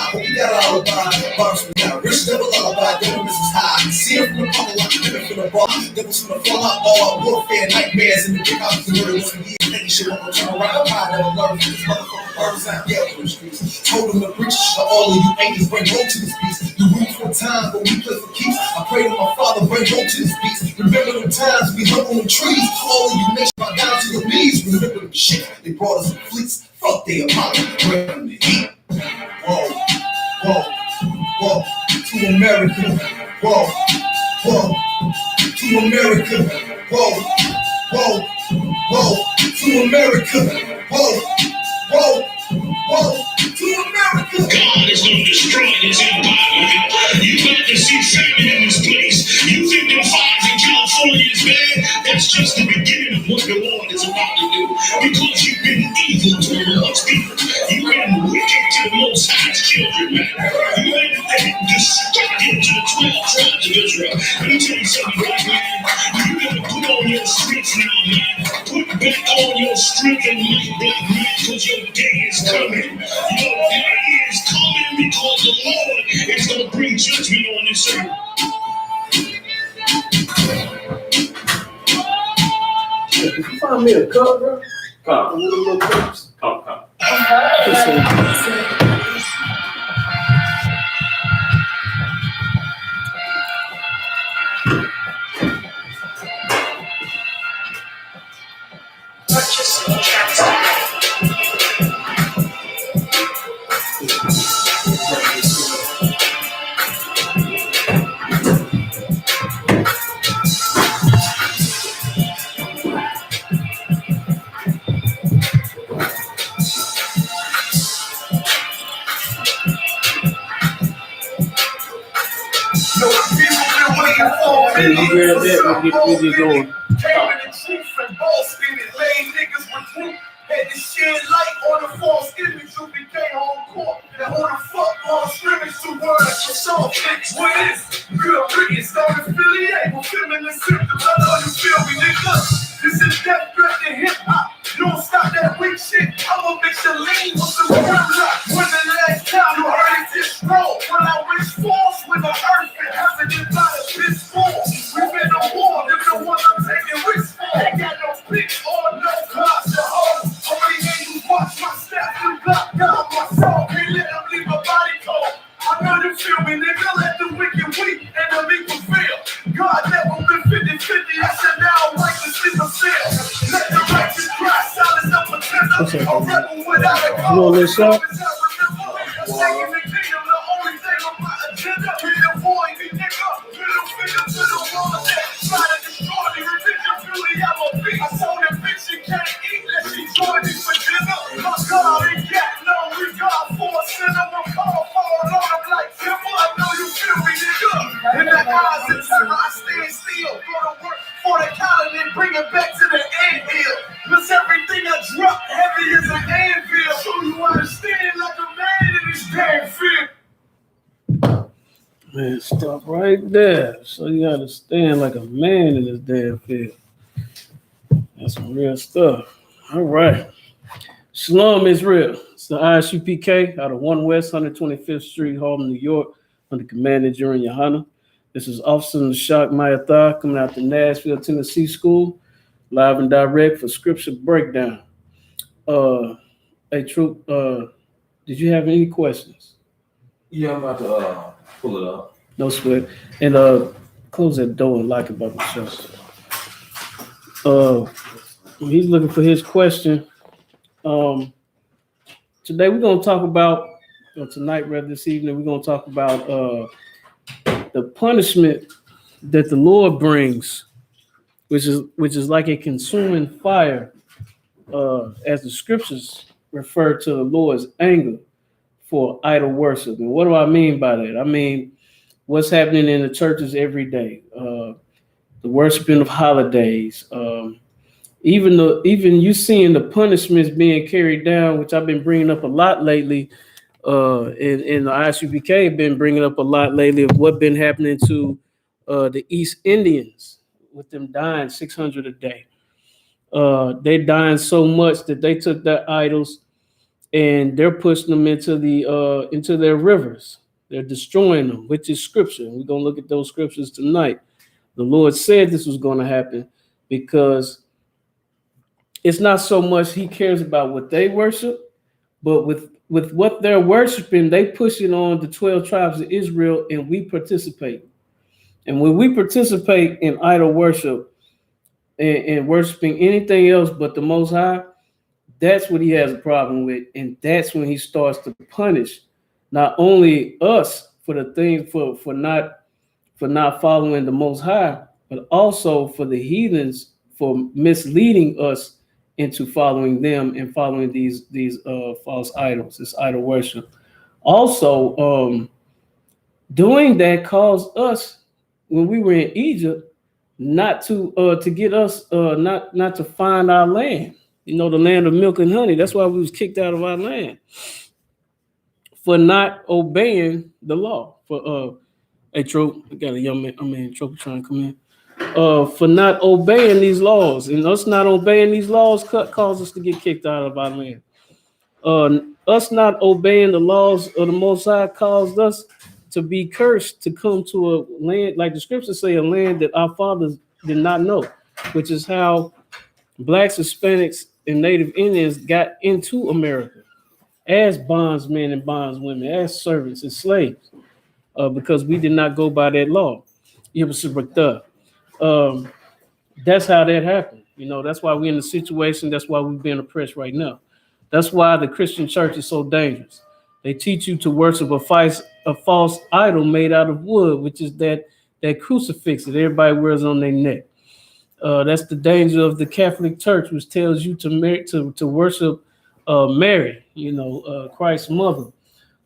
Hope you got all alibi. Bars we got rich, never lullaby. Devil misses high. See it from the pocket like a living from the bar. Devils from the fall out, all warfare, nightmares in the big house. The murder was for years. Thinking shit won't turn around. I never learned from this motherfucking birds out. Yeah, from the streets. Told them to preach to all of you angels. Bring hope to this beast. You root for time, but we play for keeps. I pray to my Father, bring hope to this beast. Remember them times we hung on the trees. All of you nations bow down to your knees. Remember them shit. They brought us in fleets. Fuck their Apollo. Bring them the heat. Whoa, whoa, whoa. To America. Whoa, whoa. To America. Whoa, whoa, whoa. To America. Whoa, whoa, whoa. To America. God is going to destroy this empire. You got to see famine in this place. You think the fires in California is bad? That's just the beginning of what the Lord is about to do. Because you've been evil to the Lord's people. You've been wicked to the Most High's children, man. You ain't destructive to the 12 tribes of Israel. Let me tell you something, right, man? You gotta put on your strength now, man. Put back on your strength and might, black man, because your day is coming. Your day is coming because the Lord is going to bring judgment on this earth. Did you find me a cup, bro? Cup. One of the little cups. Cup. Hey, you hear that? We'll get going. Came in the truth and ball spinning, lame niggas recruit. Had the shit light on the false image, I.S.U.P.K home court. And who the fuck ball scrimmage to word? Soft fix, what is? Good riddance, don't affiliate with feminist symptoms. I know you feel me, nigga. This is death threat to hip hop. You don't stop that weak shit. I'ma mix your lean with some real luck. When the last time you heard it this roll. When I wish false, when the earth and heaven is by a piss fall. We've been a war, they're the ones I'm taking risks for. They got no bitch or no cops to hold. Only angels watch my steps and block down my soul. Can't let them leave my body cold. I know you feel me, nigga. Let the wicked weak and the meek prevail. God never been 50-50. I said now right to sleep a cell. Let the righteous cry silence up a tender. A rebel without a cause. You want this shot? Taking the kingdom, the only thing on my agenda. Be the boy, be nigga. Middle finger to the one that try to destroy me. Revenge of beauty, I'm a beast. I saw that bitch, she can't eat unless she join me for dinner. My God, ain't got no regard for a sinner. My call for a Lord like Timber. I know you feel me, nigga. In the eyes of terror, I stand still. Go to work for the colony and bring it back to the anthill. Cause everything I drop heavy as an anvil. So you understand like a man in this damn field. Man, stop right there. So you understand like a man in this damn field. That's some real stuff. All right. Shalom, Israel. It's the I.S.U.P.K out of 1 West 125th Street, Harlem, New York, under Commander General YAHANNA. This is Officer Nashak Mayatha coming out to Nashville, Tennessee School, live and direct for Scripture Breakdown. Hey, Troop, did you have any questions? Yeah, I'm about to pull it up. No sweat. And close that door and lock it by myself. He's looking for his question. Today we're going to talk about, or tonight, rather this evening, we're going to talk about the punishment that the Lord brings, which is like a consuming fire, as the scriptures refer to the Lord's anger for idol worship. And what do I mean by that? I mean what's happening in the churches every day, the worshiping of holidays, even you seeing the punishments being carried down, which I've been bringing up a lot lately. In the I.S.U.P.K been bringing up a lot lately of what been happening to the East Indians, with them dying 600 a day. They dying so much that they took their idols and they're pushing them into their rivers. They're destroying them, which is scripture. We're gonna look at those scriptures tonight. The Lord said this was going to happen because it's not so much He cares about what they worship, but with what they're worshiping, they push it on the 12 tribes of Israel, and we participate. And when we participate in idol worship and worshiping anything else but the Most High, that's what He has a problem with, and that's when He starts to punish not only us for the thing for not following the Most High, but also for the heathens for misleading us into following them and following these false idols, this idol worship. Also, doing that caused us, when we were in Egypt, not to get us not to find our land. You know, the land of milk and honey. That's why we was kicked out of our land for not obeying the law. For hey, Trope, I got a young man, Trope trying to come in. For not obeying these laws, and us not obeying these laws caused us to get kicked out of our land. Us not obeying the laws of the Most High caused us to be cursed to come to a land, like the scriptures say, a land that our fathers did not know, which is how Blacks, Hispanics, and Native Indians got into America as bondsmen and bondswomen, as servants and slaves, because we did not go by that law. That's how that happened. You know, that's why we're in the situation. That's why we're being oppressed right now. That's why the Christian church is so dangerous. They teach you to worship a false idol made out of wood, which is that crucifix that everybody wears on their neck. That's the danger of the Catholic Church, which tells you to worship Mary, Christ's mother.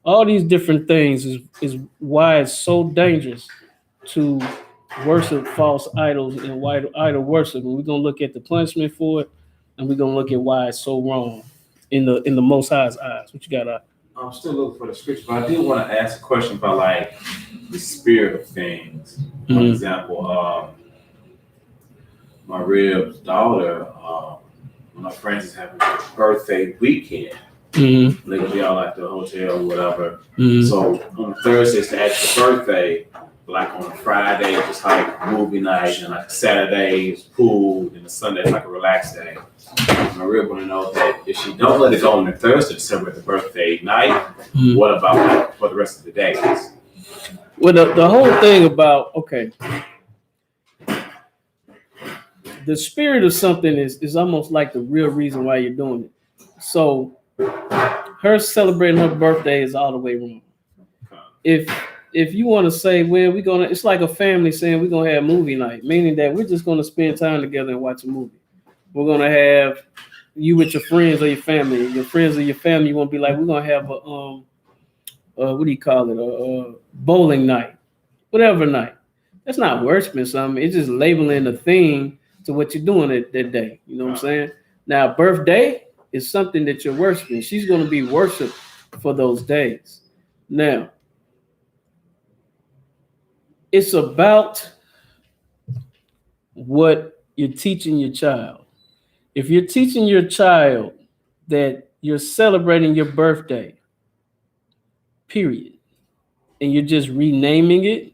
All these different things is why it's so dangerous to worship false idols and idol worship. And we're gonna look at the punishment for it, and we're gonna look at why it's so wrong in the Most High's eyes. What you got? I'm still looking for the scripture, but I did want to ask a question about like the spirit of things. For example, my rib's daughter, when my friends is having a birthday weekend, they're gonna be all at the hotel or whatever. So on Thursday it's the actual birthday. Like on a Friday, it's just like movie night, and like Saturday is pool, and the Sunday is like a relaxed day. My rib want to know that if she don't let it go on the Thursday to celebrate the birthday night, what about like, for the rest of the days? Well, the whole thing about the spirit of something is almost like the real reason why you're doing it. So her celebrating her birthday is all the way wrong. If you want to say, well, it's like a family saying we're gonna have movie night, meaning that we're just gonna spend time together and watch a movie. We're gonna have you with your friends or your family. Your friends or your family, you won't be like, we're gonna have a bowling night, whatever night. That's not worshiping something. It's just labeling a thing to what you're doing that day. You know what I'm saying? Now, birthday is something that you're worshiping. She's gonna be worshiped for those days. Now, it's about what you're teaching your child. If you're teaching your child that you're celebrating your birthday, period, and you're just renaming it,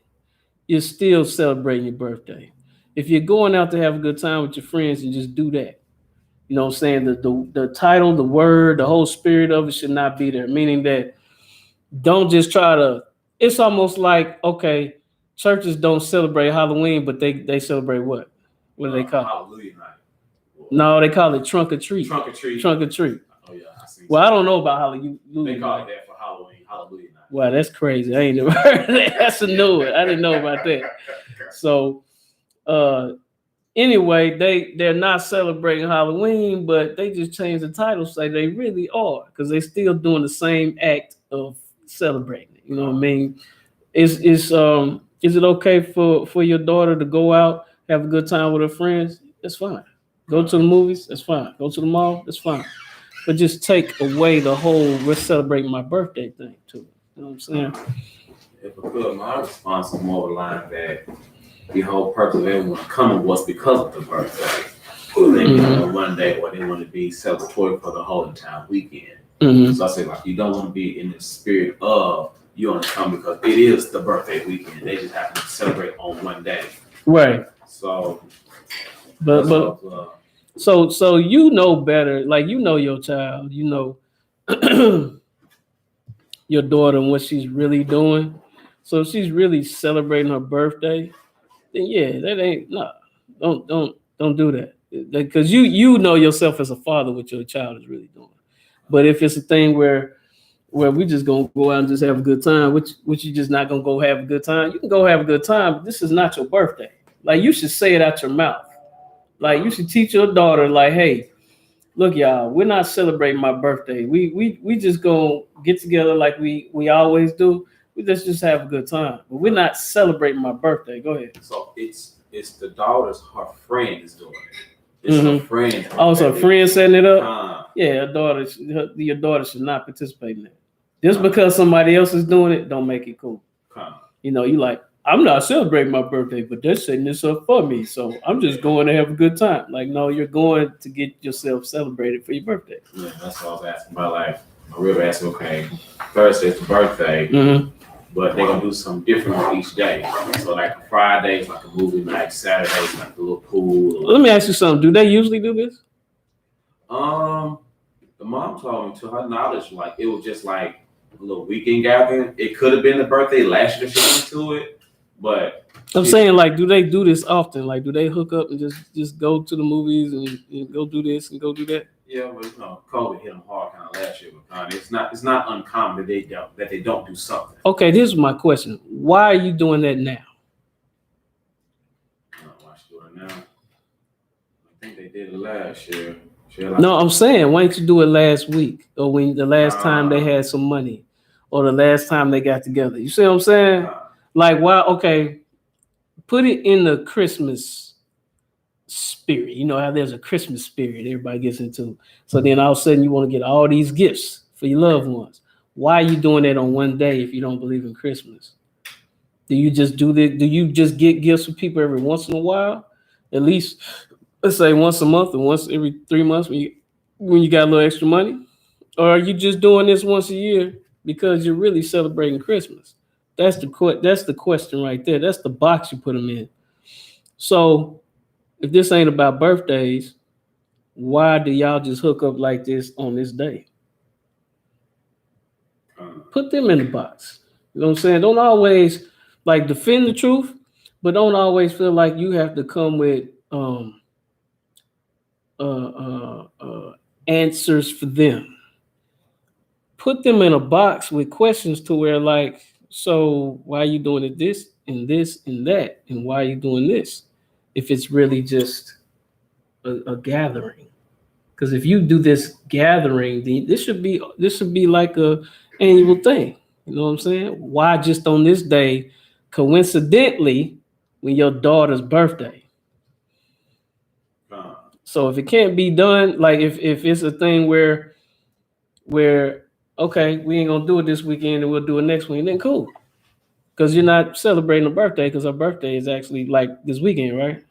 you're still celebrating your birthday. If you're going out to have a good time with your friends, and just do that. You know what I'm saying? The title, the word, the whole spirit of it should not be there, meaning that don't just try to, it's almost like, okay, churches don't celebrate Halloween, but they celebrate what? What do they call it? Hallelujah night. No, they call it trunk or treat. Trunk or treat. Trunk or treat. Oh yeah, I see. Well, I don't know about Hallelujah. They call it that for Halloween. Hallelujah night. Wow, that's crazy. I ain't never heard of that. That's a new one. I didn't know about that. So, anyway, they're not celebrating Halloween, but they just changed the title, say they really are, because they're still doing the same act of celebrating it. You know what I mean? Is it okay for your daughter to go out, have a good time with her friends? That's fine. Go to the movies, that's fine. Go to the mall, that's fine. But just take away the whole we're celebrating my birthday thing too. You know what I'm saying? If I could, my response is more aligned that the whole purpose of everyone coming was because of the birthday. Or they want one day, or they want to be celebratory for the whole entire weekend. Mm-hmm. So I say, like, you don't want to be in the spirit of you only come because it is the birthday weekend. They just happen to celebrate on one day. Right. So, so you know better. Like, you know your child. You know your daughter and what she's really doing. So if she's really celebrating her birthday, then yeah, that ain't don't do that. Because you know yourself as a father what your child is really doing. But if it's a thing where we just gonna go out and just have a good time, which you just not gonna go have a good time, you can go have a good time. This is not your birthday. Like, you should say it out your mouth. Like, you should teach your daughter, like, hey, look, y'all, we're not celebrating my birthday. We just gonna get together like we always do. We just have a good time. But we're not celebrating my birthday. Go ahead. So it's the daughter's, her friend is doing it. It's her friend. Oh, so a friend setting it up? Yeah, your daughter should not participate in that. Just because somebody else is doing it, don't make it cool. You know, you like, I'm not celebrating my birthday, but they're setting this up for me. So I'm just going to have a good time. Like, no, you're going to get yourself celebrated for your birthday. Yeah, that's what I was asking about. Like, I really asked, okay, Thursday's the birthday, but they're going to do something different on each day. So, like, Friday's like a movie night, Saturday's like a little pool. Let me ask you something. Do they usually do this? The mom told me, to her knowledge, like, it was just like a little weekend gathering. It could have been the birthday last year she went to it, but I'm saying, like, do they do this often? Like, do they hook up and just go to the movies and go do this and go do that? Yeah, but COVID hit them hard kind of last year. But it's not uncommon that they don't do something. Okay, this is my question. Why are you doing that now? I don't know why she's doing it now. I think they did it last year. No, I'm saying, why didn't you do it last week, or when the last time they had some money, or the last time they got together? You see what I'm saying? Like, why? Okay, put it in the Christmas spirit. You know how there's a Christmas spirit everybody gets into. So then all of a sudden you want to get all these gifts for your loved ones. Why are you doing that on one day if you don't believe in Christmas? Do you just do that? Do you just get gifts for people every once in a while? At least, let's say once a month or once every 3 months when you got a little extra money? Or are you just doing this once a year because you're really celebrating Christmas? That's the question right there. That's the box you put them in. So if this ain't about birthdays, why do y'all just hook up like this on this day? Put them in the box. You know what I'm saying? Don't always like defend the truth, but don't always feel like you have to come with answers for them. Put them in a box with questions to where, like, so why are you doing it this and this and that? And why are you doing this? If it's really just a gathering. Because if you do this gathering, this should be like a annual thing. You know what I'm saying? Why just on this day, coincidentally, when your daughter's birthday? So if it can't be done, like if it's a thing where okay, we ain't gonna do it this weekend and we'll do it next week, then cool. Because you're not celebrating a birthday, because her birthday is actually like this weekend, right?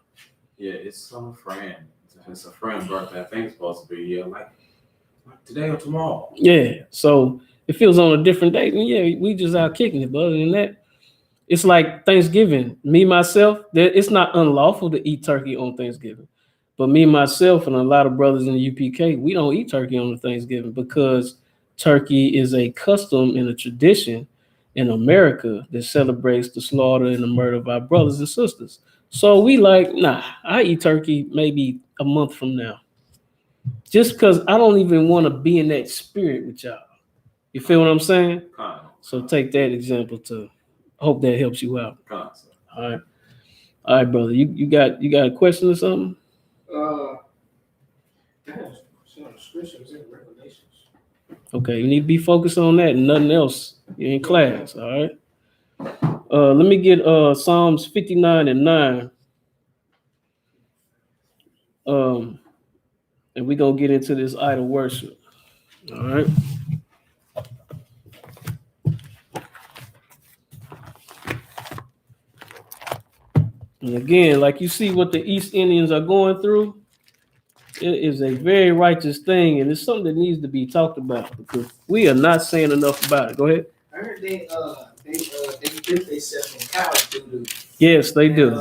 Yeah, it's some friend. It's a friend's birthday. I think it's supposed to be like today or tomorrow. Yeah. So if it was on a different day, then yeah, we just out kicking it. But other than that, it's like Thanksgiving. Me, myself, it's not unlawful to eat turkey on Thanksgiving. But me, myself, and a lot of brothers in the U.P.K, we don't eat turkey on Thanksgiving because turkey is a custom and a tradition in America that celebrates the slaughter and the murder of our brothers and sisters. So we like, nah, I eat turkey maybe a month from now. Just because I don't even want to be in that spirit with y'all. You feel what I'm saying? So take that example too. Hope that helps you out. All right, brother. You got a question or something? Scriptures in Revelations. Okay, you need to be focused on that and nothing else. You're in class, all right? Let me get Psalms 59 and 9. And we're gonna get into this idol worship. All right. And again, like you see what the East Indians are going through, It is a very righteous thing, and it's something that needs to be talked about because we are not saying enough about it. Go ahead. I heard they dip themselves in cow doo-doo. Yes, they do.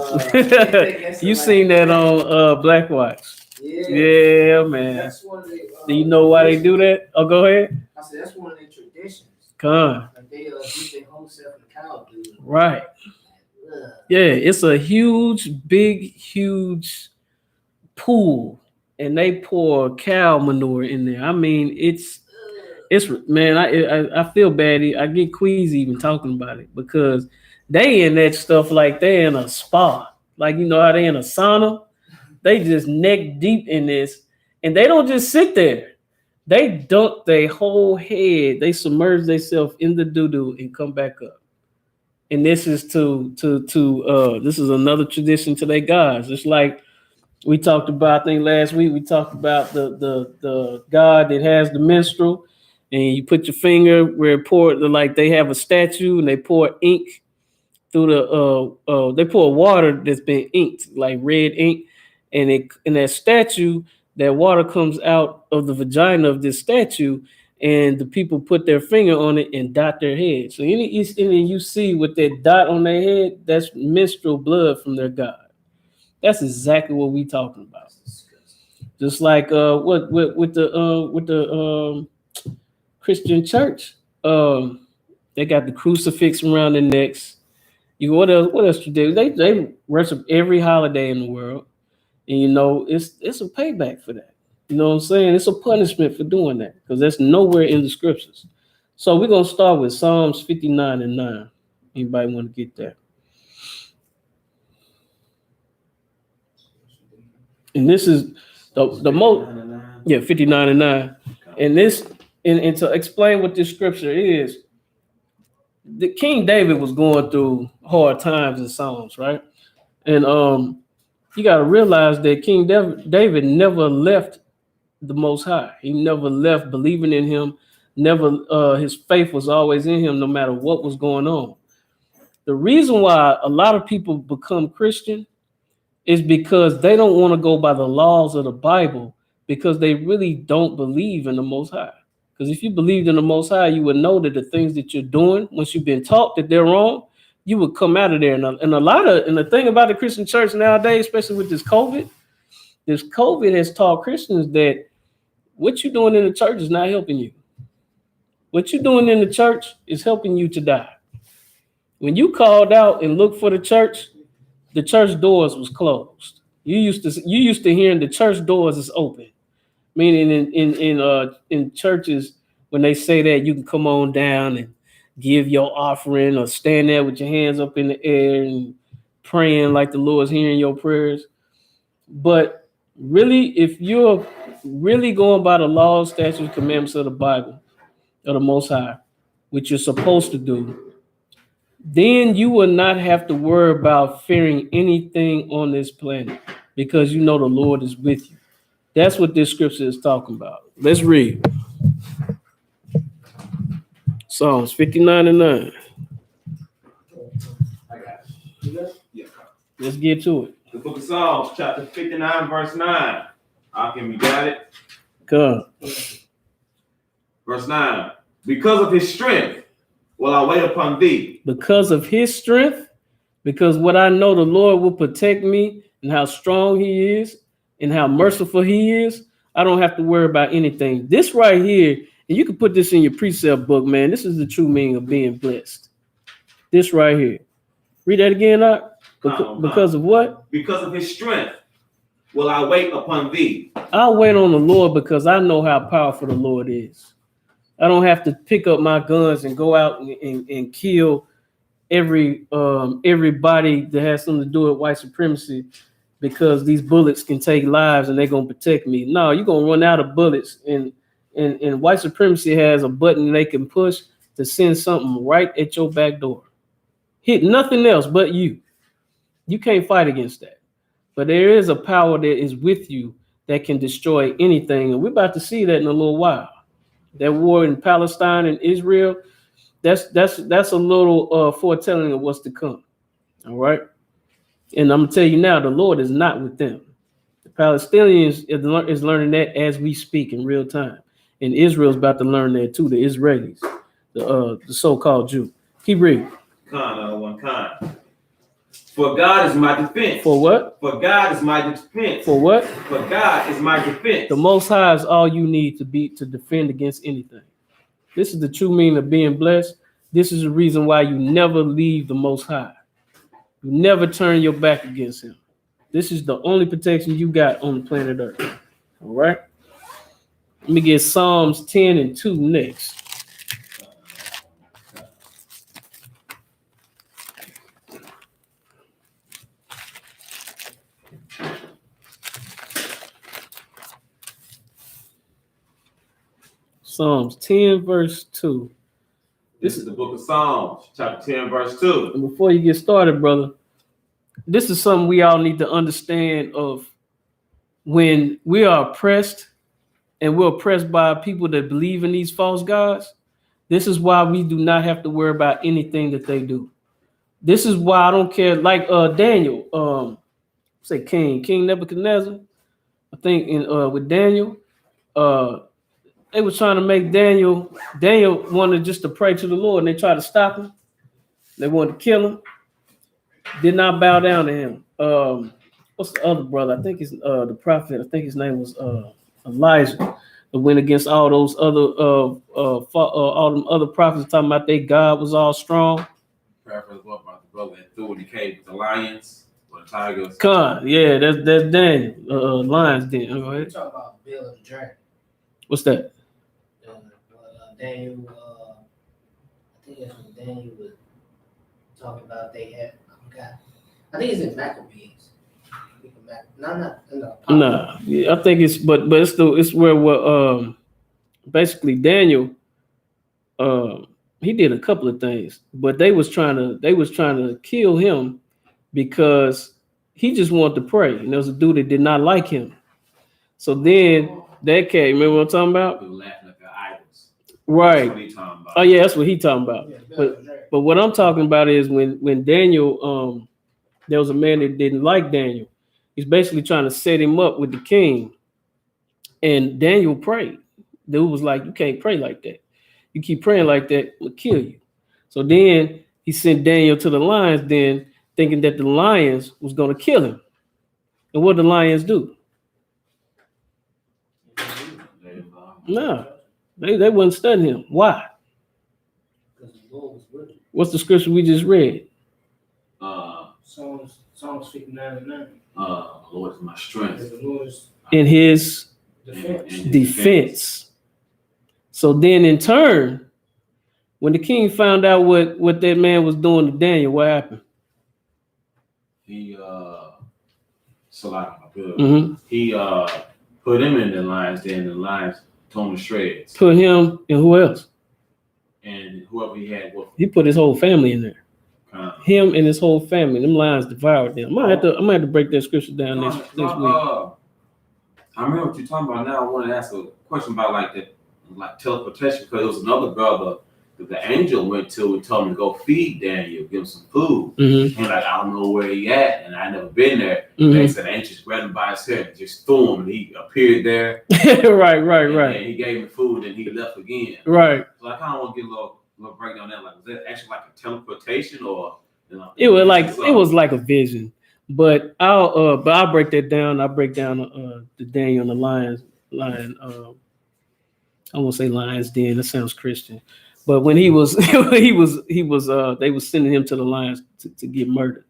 You seen that on Black Watch? Yeah, man. That's one of the, do you know why they do that? Oh, go ahead. I said that's one of their traditions. Come. Like they dip their whole self in cow doo-doo. Right. Yeah, it's a huge pool, and they pour cow manure in there. I mean, it's man. I feel bad. I get queasy even talking about it because they in that stuff like they in a spa, like you know how they in a sauna. They just neck deep in this, and they don't just sit there. They dunk their whole head. They submerge themselves in the doo-doo and come back up. And this is this is another tradition to their gods. It's like we talked about, I think last week we talked about the god that has the minstrel, and you put your finger where it poured, like they have a statue and they pour ink through they pour water that's been inked, like red ink, and in that statue, that water comes out of the vagina of this statue, and the people put their finger on it and dot their head. So any East Indian you see with that dot on their head, that's menstrual blood from their god. That's exactly what we talking about. Just like with the Christian church, they got the crucifix around their necks. What else you do? They worship every holiday in the world, and you know it's a payback for that. You know what I'm saying? It's a punishment for doing that because that's nowhere in the scriptures. So we're gonna start with Psalms 59:9. Anybody want to get that? And this is the most, 59:9. And this, and to explain what this scripture is, the King David was going through hard times in Psalms, right? And you got to realize that King David never left the Most High. He never left believing in him. Never, his faith was always in him, no matter what was going on. The reason why a lot of people become Christian is because they don't want to go by the laws of the Bible because they really don't believe in the Most High. Because if you believed in the Most High, you would know that the things that you're doing, once you've been taught that they're wrong, you would come out of there. And the thing about the Christian church nowadays, especially with this COVID has taught Christians that what you're doing in the church is not helping you. What you're doing in the church is helping you to die. When you called out and looked for the church doors was closed. You used to hearing the church doors is open. Meaning in churches, when they say that, you can come on down and give your offering or stand there with your hands up in the air and praying like the Lord's hearing your prayers. But really, if you're really going by the laws, statutes, commandments of the Bible, of the Most High, which you're supposed to do, then you will not have to worry about fearing anything on this planet because you know the Lord is with you. That's what this scripture is talking about. Let's read. Psalms 59:9. I got it. Yeah. Let's get to it. The book of Psalms, chapter 59, verse 9. Akim, you got it? Come. Verse 9. Because of his strength will I wait upon thee. Because of his strength, because what I know the Lord will protect me and how strong he is and how merciful he is, I don't have to worry about anything. This right here, and you can put this in your precept book, man. This is the true meaning of being blessed. This right here. Read that again, because of what? Because of his strength will I wait upon thee. I'll wait on the Lord because I know how powerful the Lord is. I don't have to pick up my guns and go out and kill everybody that has something to do with white supremacy because these bullets can take lives and they're gonna protect me. No, you're gonna run out of bullets, and white supremacy has a button they can push to send something right at your back door. Hit nothing else but you. You can't fight against that. But there is a power that is with you that can destroy anything, and we're about to see that in a little while. That war in Palestine and Israel, that's a little foretelling of what's to come. All right. And I'm gonna tell you now, the Lord is not with them. Palestinians is learning that as we speak in real time. And Israel's about to learn that too, the Israelis, the so-called Jew. Keep reading. For God is my defense. For what? For God is my defense. For what? For God is my defense. The Most High is all you need to defend against anything. This is the true meaning of being blessed. This is the reason why you never leave the Most High. You never turn your back against him. This is the only protection you got on the planet Earth. All right? Let me get Psalms 10 and 2 next. Psalms 10, verse 2. This is the book of Psalms, chapter 10, verse 2. And before you get started, brother, this is something we all need to understand of when we are oppressed and we're oppressed by people that believe in these false gods. This is why we do not have to worry about anything that they do. This is why I don't care. Like Daniel, say King Nebuchadnezzar. I think with Daniel, they were trying to make Daniel wanted just to pray to the Lord, and they tried to stop him. They wanted to kill him. Did not bow down to him. What's the other brother? I think he's the prophet. I think his name was Elijah. That went against all those other all them other prophets talking about their God was all strong. Paraphrase what about the brother that threw in the cave with the lions or the tigers? Yeah, that's Daniel. Lions den. Go ahead. You talk about Bill of the Dragon. What's that? Daniel, I think that's when Daniel was talking about they had, I forgot. I think it's in Maccabees. No, yeah, I think it's but it's where basically Daniel he did a couple of things, but they was trying to kill him because he just wanted to pray, and there was a dude that did not like him. So then that came. Remember what I'm talking about? They were laughing at their idols. Right. That's what he talking about. Oh yeah, that's what he talking about. Yeah, But what I'm talking about is when Daniel there was a man that didn't like Daniel. He's basically trying to set him up with the king. And Daniel prayed. Dude was like, you can't pray like that. You keep praying like that, we'll kill you. So then he sent Daniel to the lions den, thinking that the lions was going to kill him. And what did the lions do? No, they wouldn't stun him. Why? Because the Lord was with him. What's the scripture we just read? Psalms 59 and 9. The Lord is my strength. The Lord is In his defense. So then in turn, when the king found out what that man was doing to Daniel, what happened? He He put him in the lions den, and the lions tore him to shreds. Put him and who else? And whoever he had with him. He put his whole family in there. Him and his whole family. Them lions devoured them. I might have to break that scripture down next week. I remember what you're talking about now. I want to ask a question about like teleportation, because there was another brother that the angel went to and told him to go feed Daniel, give him some food. Mm-hmm. And like, I don't know where he at, and I never been there. Mm-hmm. They said the angel just grabbed him by his head and just threw him, and he appeared there. right. And he gave him food, and he left again. Right. So I kind of want to get a little breakdown on that. Like, was that actually like a teleportation, or it was like a vision? But I'll break that down. I'll break down the Daniel and the lion. I won't say lions den. That sounds Christian. But when he was they was sending him to the lions to get murdered.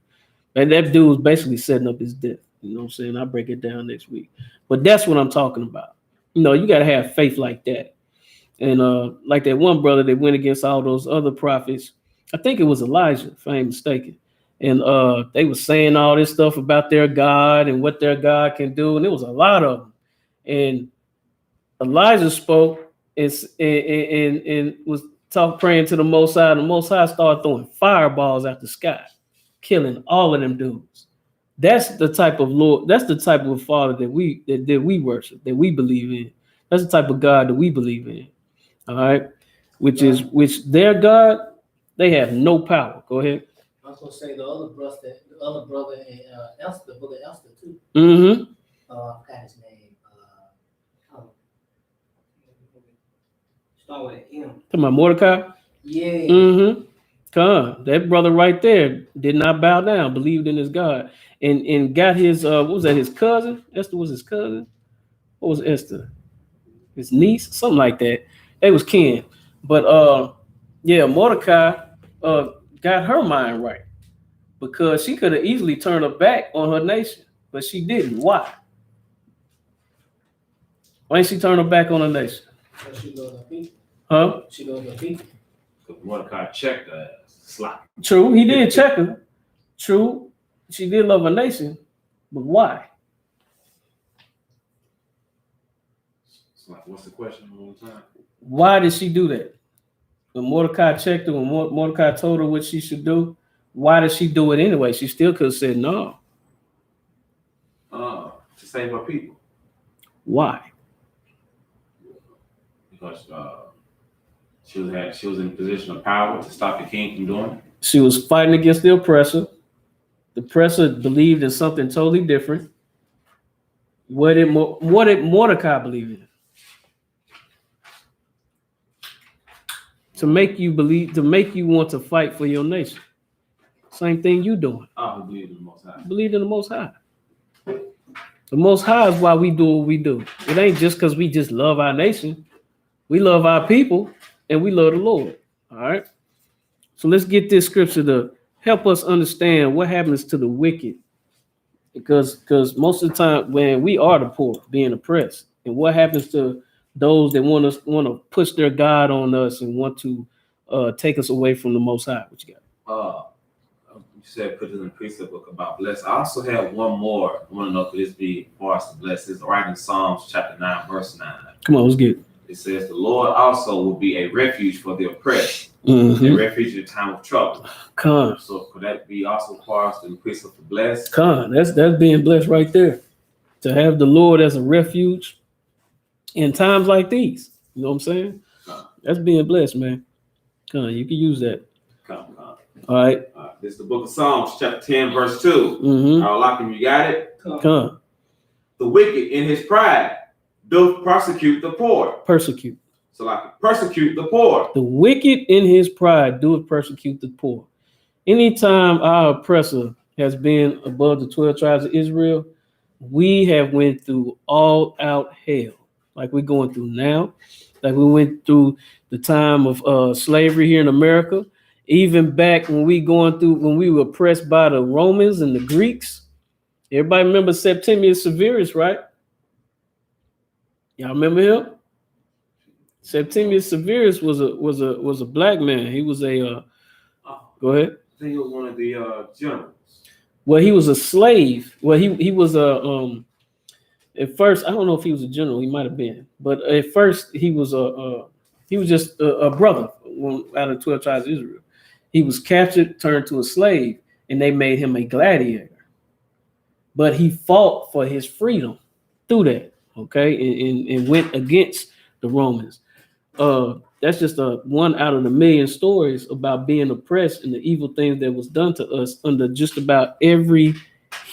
And that dude was basically setting up his death. You know what I'm saying? I'll break it down next week. But that's what I'm talking about. You got to have faith like that. And like that one brother that went against all those other prophets, I think it was Elijah, if I ain't mistaken. And they were saying all this stuff about their God and what their God can do. And there was a lot of them. And Elijah spoke and was praying to the Most High. The Most High started throwing fireballs out the sky, killing all of them dudes. That's the type of Lord. That's the type of Father that we worship, that we believe in. That's the type of God that we believe in. All right, which their God, they have no power. Go ahead. I was gonna say the other brother in Esther, the book of Esther too. Mm-hmm. I forgot his name. Start with an M. Talking about Mordecai? Yeah. Mm-hmm. Con, that brother right there did not bow down, believed in his God, and got his what was that? His cousin? Esther was his cousin. What was Esther? His niece, something like that. They was kin, but yeah, Mordecai got her mind right because she could have easily turned her back on her nation, but she didn't. Why? Why didn't she turn her back on her nation? So she goes to people. Huh? She goes to people. Because Mordecai checked her slot. True, he did check her. True, she did love her nation, but why? It's like, what's the question one more time? Why did she do that? When Mordecai checked her, when Mordecai told her what she should do, why did she do it anyway? She still could have said no. To save her people. Why? Because she was in a position of power to stop the king from doing it. She was fighting against the oppressor. The oppressor believed in something totally different. What did Mordecai believe in? To make you believe, to make you want to fight for your nation. Same thing you doing. I believe in the Most High. Believe in the Most High. The Most High is why we do what we do. It ain't just because we just love our nation. We love our people and we love the Lord. All right. So let's get this scripture to help us understand what happens to the wicked. Because most of the time when we are the poor being oppressed, and what happens to those that want to push their God on us and want to take us away from the Most High. What you got? You said put it in the precept book about bless. I also have one more. I want to know if this be for us to bless. It's right in Psalms chapter 9, verse 9. Come on, let's get it. It says, the Lord also will be a refuge for the oppressed, Mm-hmm. a refuge in time of trouble. Con. So could that be also for us in the precept to bless? Con. That's being blessed right there. To have the Lord as a refuge in times like these. You know what I'm saying? Con. That's being blessed, man. Con, you can use that. Con. All right. This is the book of Psalms, chapter 10, verse 2. Mm-hmm. All right, you got it? Con. The wicked in his pride doth persecute the poor. Persecute. So like persecute the poor. The wicked in his pride doeth persecute the poor. Anytime our oppressor has been above the 12 tribes of Israel, we have went through all out hell, like we're going through now, like we went through the time of slavery here in America, even back when we were oppressed by the Romans and the Greeks. Everybody remember Septimius Severus, right? Y'all remember him? Septimius Severus was a black man. He was a go ahead. I think he was one of the generals. Well, he was a slave. Well, he was a at first, I don't know if he was a general. He might have been, but at first he was just a brother out of 12 tribes of Israel. He was captured, turned to a slave, and they made him a gladiator. But he fought for his freedom through that, okay, and went against the Romans. That's just one out of the million stories about being oppressed and the evil things that was done to us under just about every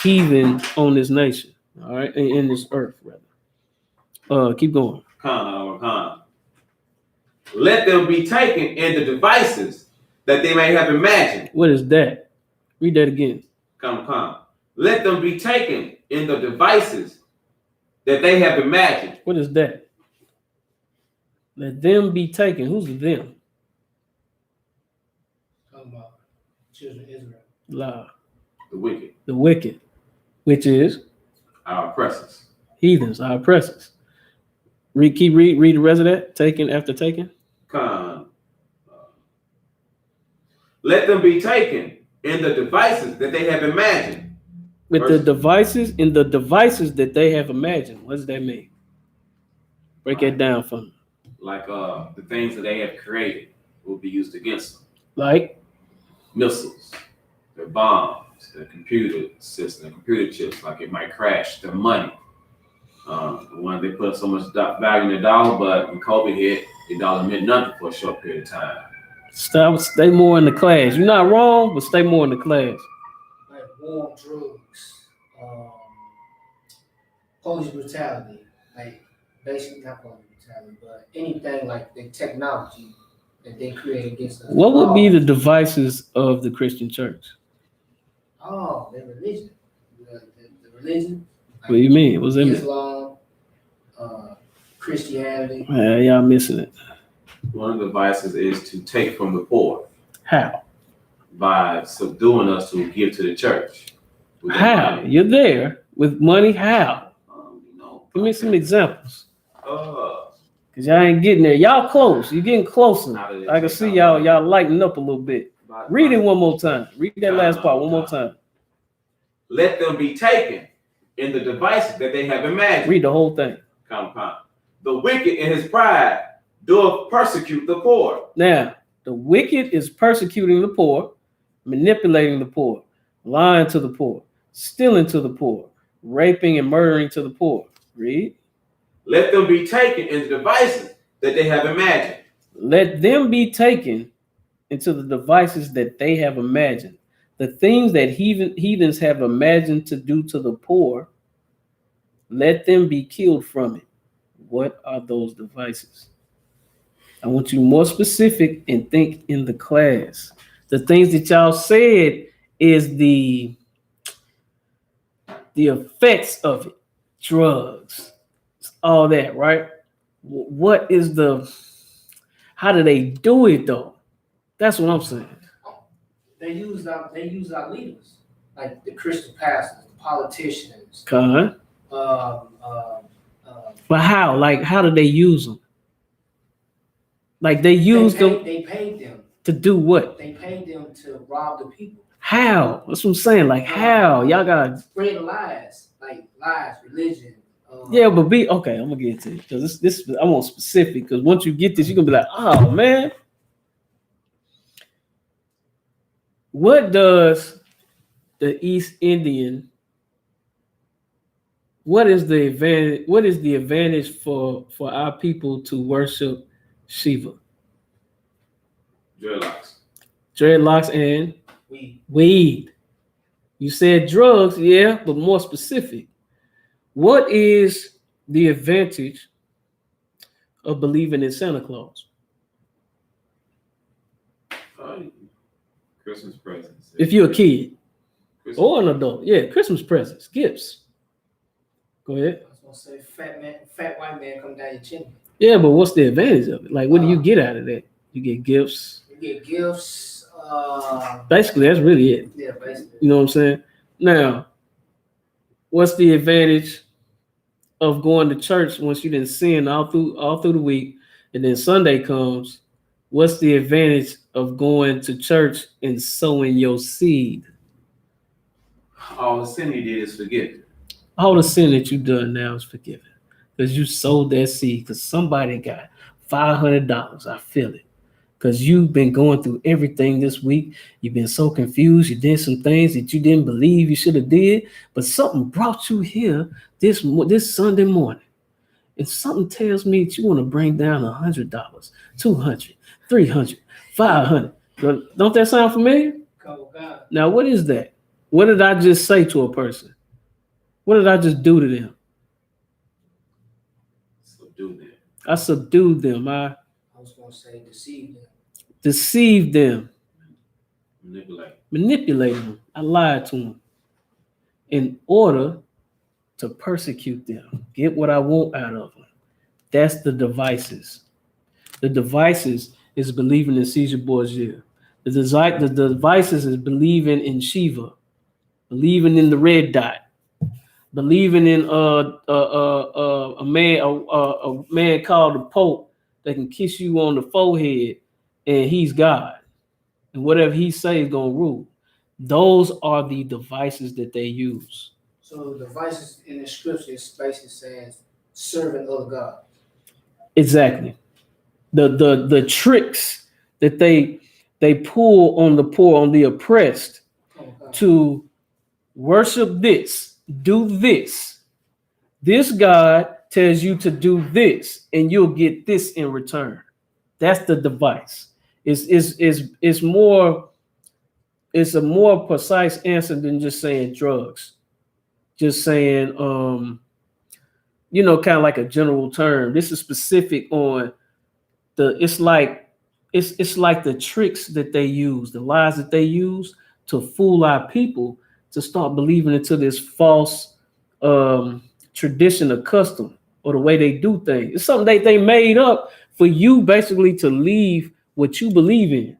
heathen on this nation. All right, in this earth, rather. Keep going. Let them be taken in the devices that they may have imagined. What is that? Read that again. Come. Let them be taken in the devices that they have imagined. What is that? Let them be taken. Who's the them? Talking about children of Israel. La. The wicked. The wicked, which is Our oppressors. heathens, our oppressors. Read the rest of that. Taken after taken. Come. Let them be taken in the devices that they have imagined. With the devices, in the devices that they have imagined. What does that mean? Break that down for me. Like the things that they have created will be used against them. Like Missiles, their bombs, their computer system, computer chips, like it might crash, their money. When they put so much value in the dollar, but when COVID hit, the dollar meant nothing for a short period of time. stay more in the class. You're not wrong, but stay more in the class. Like war, drugs, police brutality, like basically not police brutality, but anything like the technology that they create against us. What would be the devices of the Christian church? Oh, their religion. The religion. Like What do you mean? What's that mean? Islam, Christianity. Y'all missing it. One of the vices is to take from the poor. How? By subduing us to give to the church. How? Money. You're there with money. How? Give me some examples. Cause y'all ain't getting there. Y'all close. You're getting closer. I can see y'all lighting up a little bit. Read it one more time. Read that last part one more time. Let them be taken in the devices that they have imagined. Read the whole thing. Compound. The wicked in his pride doth persecute the poor. Now, the wicked is persecuting the poor, manipulating the poor, lying to the poor, stealing to the poor, raping and murdering to the poor. Read. Let them be taken into devices that they have imagined. Let them be taken into the devices that they have imagined. The things that heathens have imagined to do to the poor, let them be killed from it. What are those devices? I want you more specific and think in the class. The things that y'all said is the effects of it. Drugs, all that, right? What is how do they do it though? That's what I'm saying. They use our leaders, like the Christian pastors, the politicians. But how? Like, how do they use them? Like they use them. They paid them to do what? They paid them to rob the people. How? That's what I'm saying. Like how? Y'all gotta spread lies, like lies, religion. Yeah, but okay. I'm gonna get to it because this I want specific because once you get this, you're gonna be like, oh man. What does the East Indian? What is the advantage? What is the advantage for our people to worship Shiva? Dreadlocks and weed. You said drugs, yeah, but more specific. What is the advantage of believing in Santa Claus? Christmas presents. If you're a kid or an adult, yeah, Christmas presents, gifts. Go ahead. I was gonna say fat white man come down your chimney. Yeah, but what's the advantage of it? Like, what do you get out of that? You get gifts. You get gifts. Basically, that's really it. Yeah, basically. You know what I'm saying? Now, what's the advantage of going to church once you didn't sin all through the week, and then Sunday comes? What's the advantage of going to church and sowing your seed? All the sin you did is forgiven. All the sin that you've done now is forgiven because you sowed that seed because somebody got $500. I feel it. Because you've been going through everything this week. You've been so confused. You did some things that you didn't believe you should have did, but something brought you here this Sunday morning. And something tells me that you want to bring down $100, $200, $300, $500. Don't that sound familiar? Now, what is that? What did I just say to a person? What did I just do to them? Subdue them. I subdued them. I was going to say deceive them. Deceive them. Manipulate them. I lied to them in order to persecute them. Get what I want out of them. That's the devices. The devices is believing in Caesar Borgia. The devices is believing in Shiva, believing in the red dot, believing in a man called the Pope that can kiss you on the forehead and he's God. And whatever he says is gonna rule. Those are the devices that they use. So the devices in the scripture is basically saying serving other God. Exactly. The tricks that they pull on the poor, on the oppressed, to worship this, do this. This God tells you to do this, and you'll get this in return. That's the device. It's a more precise answer than just saying drugs. Just saying kind of like a general term. This is specific on it's like the tricks that they use, the lies that they use to fool our people to start believing into this false tradition or custom or the way they do things. It's something they made up for you basically to leave what you believe in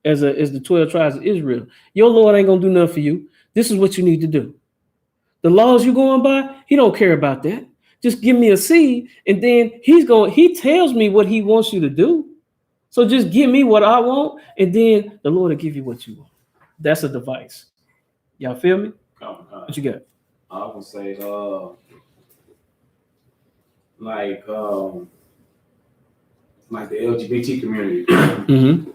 as the 12 tribes of Israel. Your Lord ain't gonna do nothing for you. This is what you need to do. The laws you going by, he don't care about that. Just give me a seed, and then he tells me what he wants you to do. So just give me what I want, and then the Lord will give you what you want. That's a device. Y'all feel me? What you got? I would say, like the LGBT community, Mm-hmm.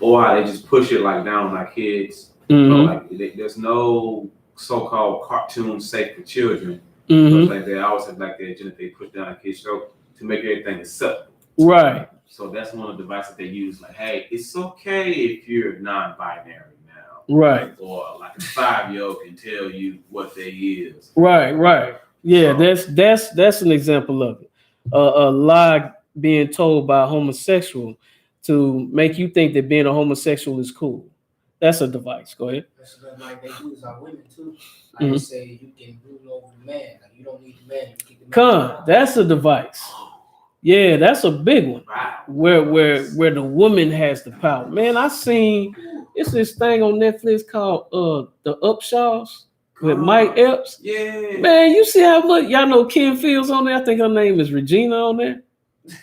or how they just push it like down on our kids. Mm-hmm. There's no so-called cartoon safe for children. Mm-hmm. Like they always have like the agenda they push down our kids' throat to make everything acceptable. Right. So that's one of the devices they use. Like, hey, it's okay if you're non-binary now. Right. Or like a 5-year-old can tell you what they is. Right. Yeah, So, that's an example of it. A lie being told by a homosexual to make you think that being a homosexual is cool. That's a device. Go ahead. That's like they use our women too. Like they say you can rule over the man. Like you don't need the man. You keep the man. That's a device. Yeah, that's a big one. wow. Where the woman has the power. Man, I seen it's this thing on Netflix called the Upshaws with Mike Epps. Yeah. Man, you see how much y'all know Kim Fields on there? I think her name is Regina on there.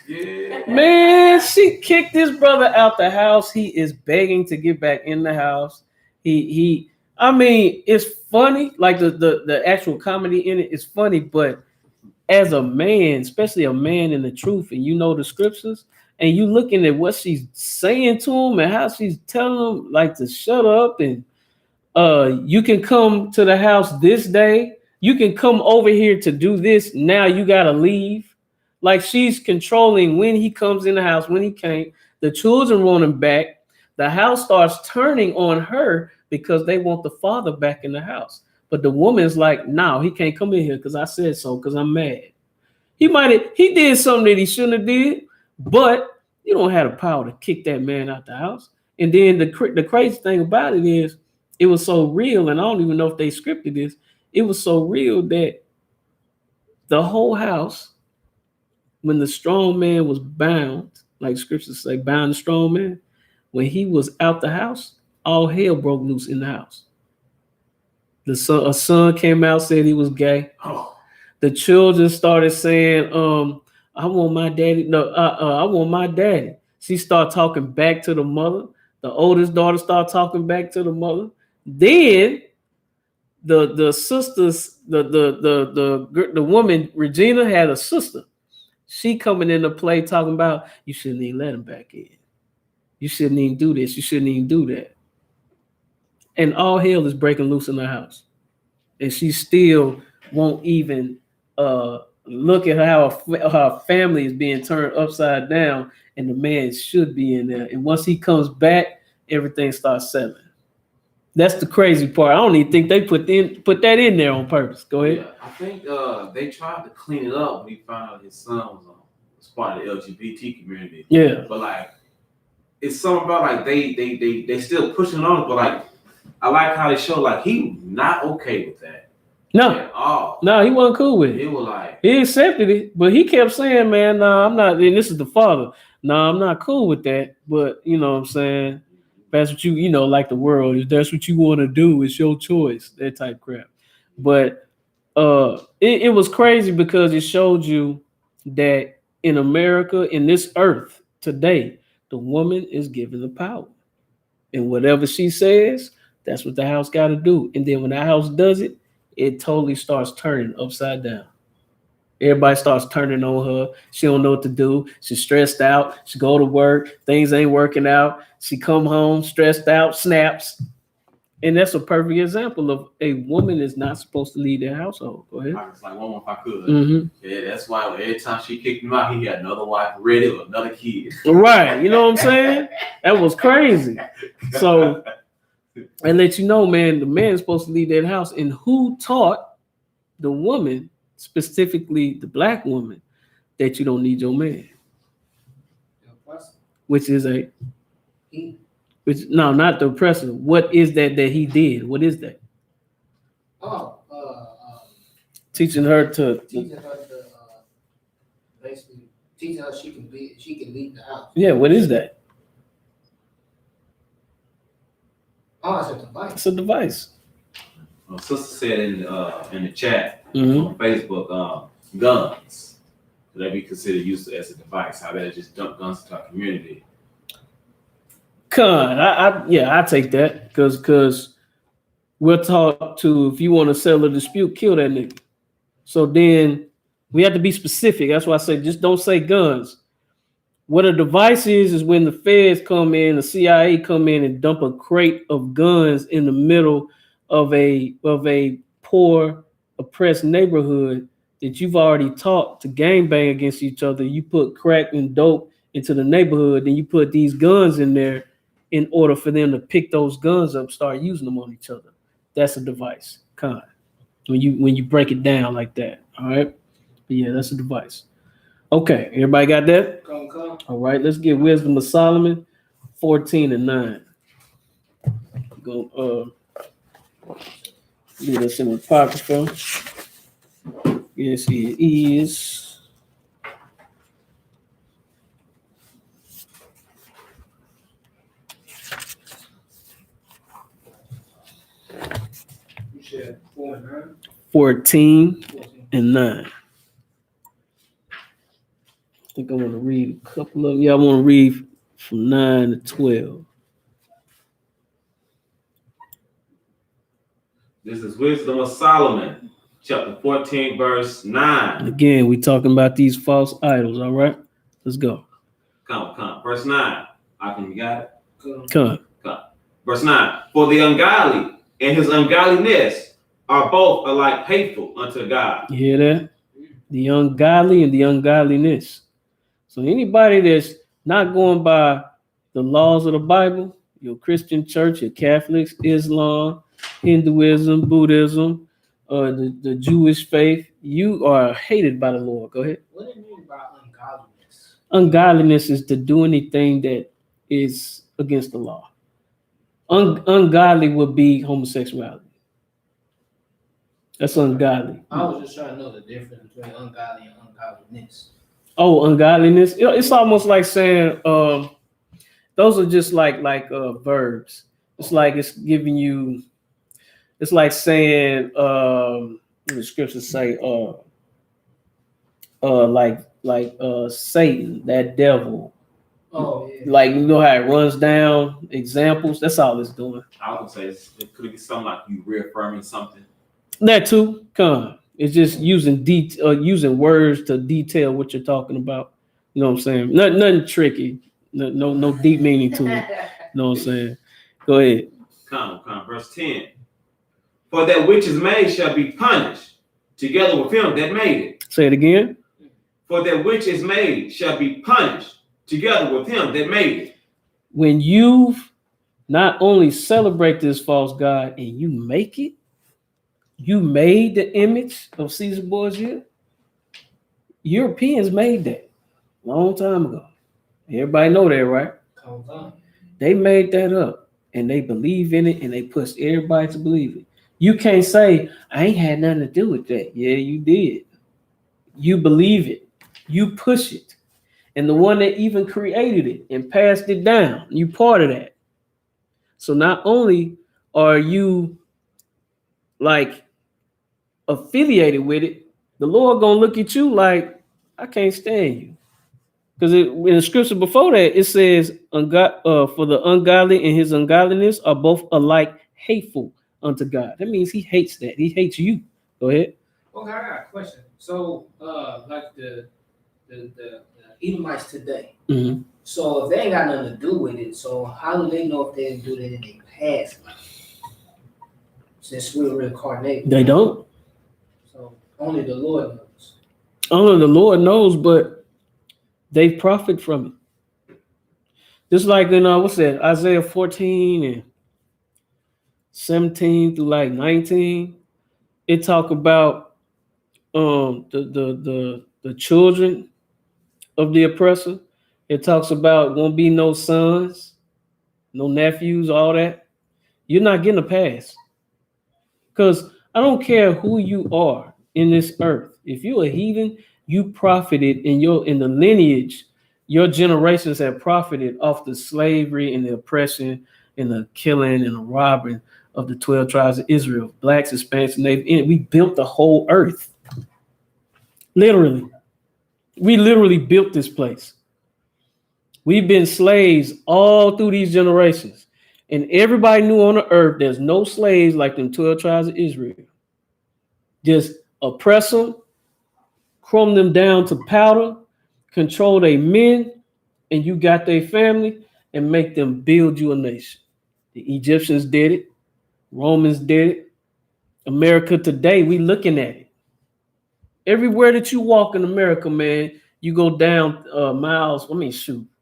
Yeah. Man, she kicked this brother out the house. He is begging to get back in the house. I mean, it's funny, like the actual comedy in it is funny, but as a man, especially a man in the truth, and you know the scriptures, and you looking at what she's saying to him and how she's telling him like to shut up, and you can come to the house this day, you can come over here to do this, now you gotta leave. Like she's controlling when he comes in the house, when he can't. The children want him back. The house starts turning on her because they want the father back in the house. But the woman's like, no, he can't come in here because I said so, because I'm mad. He did something that he shouldn't have did, but you don't have the power to kick that man out the house. And then the crazy thing about it is, it was so real, and I don't even know if they scripted this. It was so real that the whole house, when the strong man was bound, like scriptures say, bound the strong man, when he was out the house, all hell broke loose in the house. A son came out, said he was gay. The children started saying, I want my daddy. No, I want my daddy. She started talking back to the mother. The oldest daughter started talking back to the mother. Then the sisters, the woman, Regina, had a sister. She coming into play talking about, you shouldn't even let him back in. You shouldn't even do this. You shouldn't even do that. And all hell is breaking loose in the house. And she still won't even look at how her family is being turned upside down, and the man should be in there. And once he comes back, everything starts settling. That's the crazy part. I don't even think they put that in there on purpose. Go ahead. Yeah, I think they tried to clean it up when he found out his son was part of the LGBT community. Yeah. But like, it's something about like they still pushing on it, but like I like how they show like he not okay with that. No. At all. No, he wasn't cool with it. He was like, he accepted it, but he kept saying, man, no, I'm not, and this is the father. No, I'm not cool with that. But you know what I'm saying? That's what you know, like the world, if that's what you want to do, it's your choice, that type crap. But it was crazy because it showed you that in America, in this earth today, the woman is given the power. And whatever she says, that's what the house got to do. And then when the house does it, it totally starts turning upside down. Everybody starts turning on her. She don't know what to do. She's stressed out. She go to work. Things ain't working out. She come home stressed out, snaps. And that's a perfect example of a woman is not supposed to lead their household. Go ahead. it's like one if I could. Mm-hmm. Yeah, that's why every time she kicked him out, he got another wife ready with another kid. Right. You know what I'm saying? That was crazy. So, and let you know, man, the man is supposed to lead that house. And who taught the woman specifically the black woman, that you don't need your man, which is no, not the oppressor. What is that he did? What is that? Teaching her to basically teaching her she can leave the house. Yeah, what is that? Oh, it's a device. It's a device. Sister said in the chat Mm-hmm. on Facebook, guns. Could that be considered used as a device? How they just dump guns into our community? I take that because we're taught to, if you want to settle a dispute, kill that nigga. So then we have to be specific. That's why I say just don't say guns. What a device is when the feds come in, the CIA come in and dump a crate of guns in the middle of a poor, oppressed neighborhood that you've already taught to gangbang against each other. You put crack and dope into the neighborhood, then you put these guns in there in order for them to pick those guns up, start using them on each other. That's a device, when you break it down like that. All right, but yeah, that's a device. Okay, everybody got that? Come. All right, let's get Wisdom of Solomon 14:9. Go lead us in Apocrypha. Yes, it is. You said 4 and 9? 14 and 9. I think I want to read a couple of them. Yeah, I want to read from 9 to 12. This is Wisdom of Solomon, chapter 14, verse 9. Again, we're talking about these false idols, all right? Let's go. Come. Verse 9. You got it? Come. Verse 9. For the ungodly and his ungodliness are both alike hateful unto God. You hear that? The ungodly and the ungodliness. So anybody that's not going by the laws of the Bible, your Christian church, your Catholics, Islam, Hinduism, Buddhism, the Jewish faith, you are hated by the Lord. Go ahead. What do you mean by ungodliness? Ungodliness is to do anything that is against the law. Ungodly would be homosexuality. That's ungodly. I was just trying to know the difference between ungodly and ungodliness. Oh, ungodliness. It's almost like saying those are just like verbs. It's like it's giving you. It's like saying the scriptures say like Satan, that devil. Oh yeah. Like you know how it runs down examples. That's all it's doing. I would say it could be something like you reaffirming something. That too, it's just using words to detail what you're talking about. You know what I'm saying? Nothing tricky. No deep meaning to it. You know what I'm saying? Go ahead. Come. Verse 10. For that which is made shall be punished, together with him that made it. Say it again. For that which is made shall be punished, together with him that made it. When you not only celebrate this false god and you make it, you made the image of Caesar Borgia. Europeans made that a long time ago. Everybody know that, right? They made that up and they believe in it and they push everybody to believe it. You can't say, I ain't had nothing to do with that. Yeah, you did. You believe it. You push it. And the one that even created it and passed it down, you part of that. So not only are you like affiliated with it, the Lord gonna look at you like, I can't stand you. Because in the scripture before that, it says, for the ungodly and his ungodliness are both alike hateful unto God. That means he hates that. He hates you. Go ahead. Okay, I got a question. So, like the Edomites today. Mm-hmm. So if they ain't got nothing to do with it, so how do they know if they didn't do that in their past life? Since we're reincarnated. They don't. So only the Lord knows. Only the Lord knows, but they profit from it. Just like in what's that? Isaiah 14 and 17 through like 19. It talk about the children of the oppressor. It talks about won't be no sons, no nephews, all that. You're not getting a pass. Because I don't care who you are in this earth. If you're a heathen, you profited in the lineage. Your generations have profited off the slavery and the oppression and the killing and the robbing of the 12 tribes of Israel, blacks, Hispanics, and Native. We built the whole earth. Literally. We literally built this place. We've been slaves all through these generations. And everybody knew on the earth there's no slaves like them 12 tribes of Israel. Just oppress them, crumb them down to powder, control their men, and you got their family, and make them build you a nation. The Egyptians did it. Romans did it. America today, we looking at it. Everywhere that you walk in America, man, you go down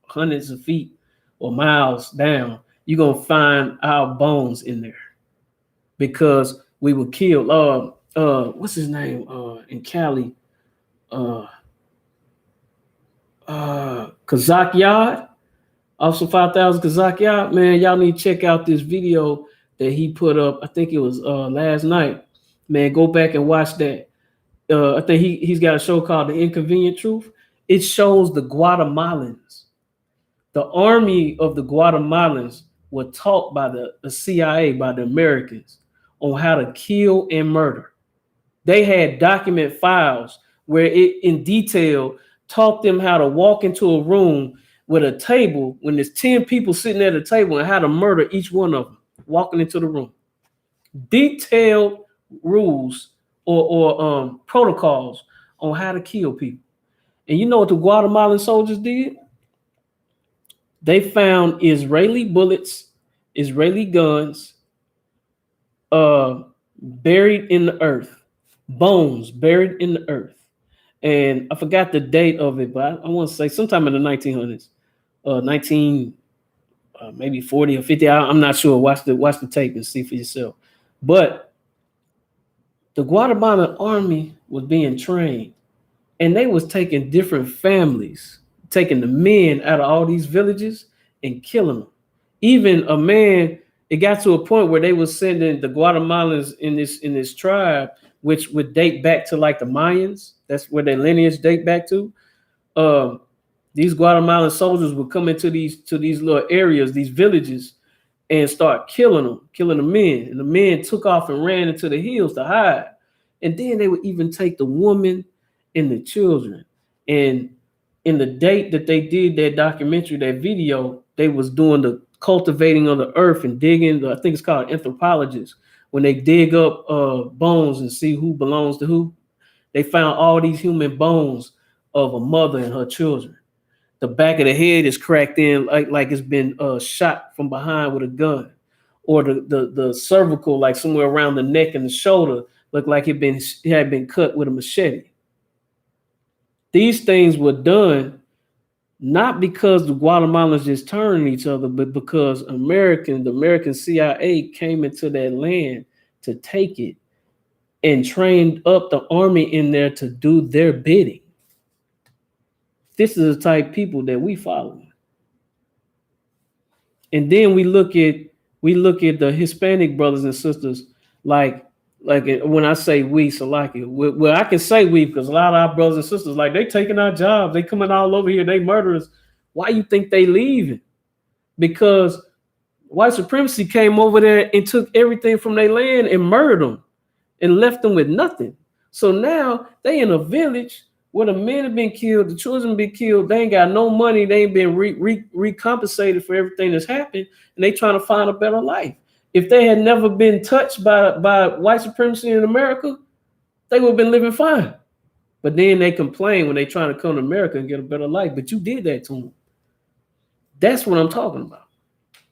hundreds of feet or miles down, you're going to find our bones in there because we were killed. What's his name in Cali? Kazakh Yard, Officer 5000 Kazakh Yard. Man, y'all need to check out this video that he put up. I think it was last night. Man, go back and watch that. I think he's got a show called The Inconvenient Truth. It shows the Guatemalans. The army of the Guatemalans were taught by the CIA, by the Americans, on how to kill and murder. They had document files where it in detail taught them how to walk into a room with a table when there's 10 people sitting at a table and how to murder each one of them walking into the room. Detailed rules or protocols on how to kill people. And you know what the Guatemalan soldiers did? They found Israeli bullets, Israeli guns, buried in the earth, bones buried in the earth. And I forgot the date of it, but I want to say sometime in the 1900s, maybe 40 or 50. I'm not sure. Watch the tape and see for yourself. But the Guatemalan army was being trained, and they was taking different families, taking the men out of all these villages and killing them. Even a man, it got to a point where they was sending the Guatemalans in this tribe, which would date back to like the Mayans. That's where their lineage date back to. These Guatemalan soldiers would come into these little areas, these villages, and start killing the men. And the men took off and ran into the hills to hide. And then they would even take the woman and the children. And in the date that they did that documentary, that video, they was doing the cultivating of the earth and digging. I think it's called anthropologists. When they dig up bones and see who belongs to who, they found all these human bones of a mother and her children. The back of the head is cracked in like it's been shot from behind with a gun, or the cervical, like somewhere around the neck and the shoulder, looked like it had been cut with a machete. These things were done not because the Guatemalans just turned on each other, but because the American CIA came into that land to take it and trained up the army in there to do their bidding. This is the type of people that we follow. And then we look at the Hispanic brothers and sisters like when I say we, Salaki, well, I can say we because a lot of our brothers and sisters, like, they taking our jobs, they coming all over here, they murderers. Why you think they leaving? Because white supremacy came over there and took everything from their land and murdered them and left them with nothing. So now they in a village where the men have been killed, the children have been killed, they ain't got no money, they ain't been recompensated for everything that's happened, and they trying to find a better life. If they had never been touched by white supremacy in America, they would have been living fine. But then they complain when they trying to come to America and get a better life. But you did that to them. That's what I'm talking about.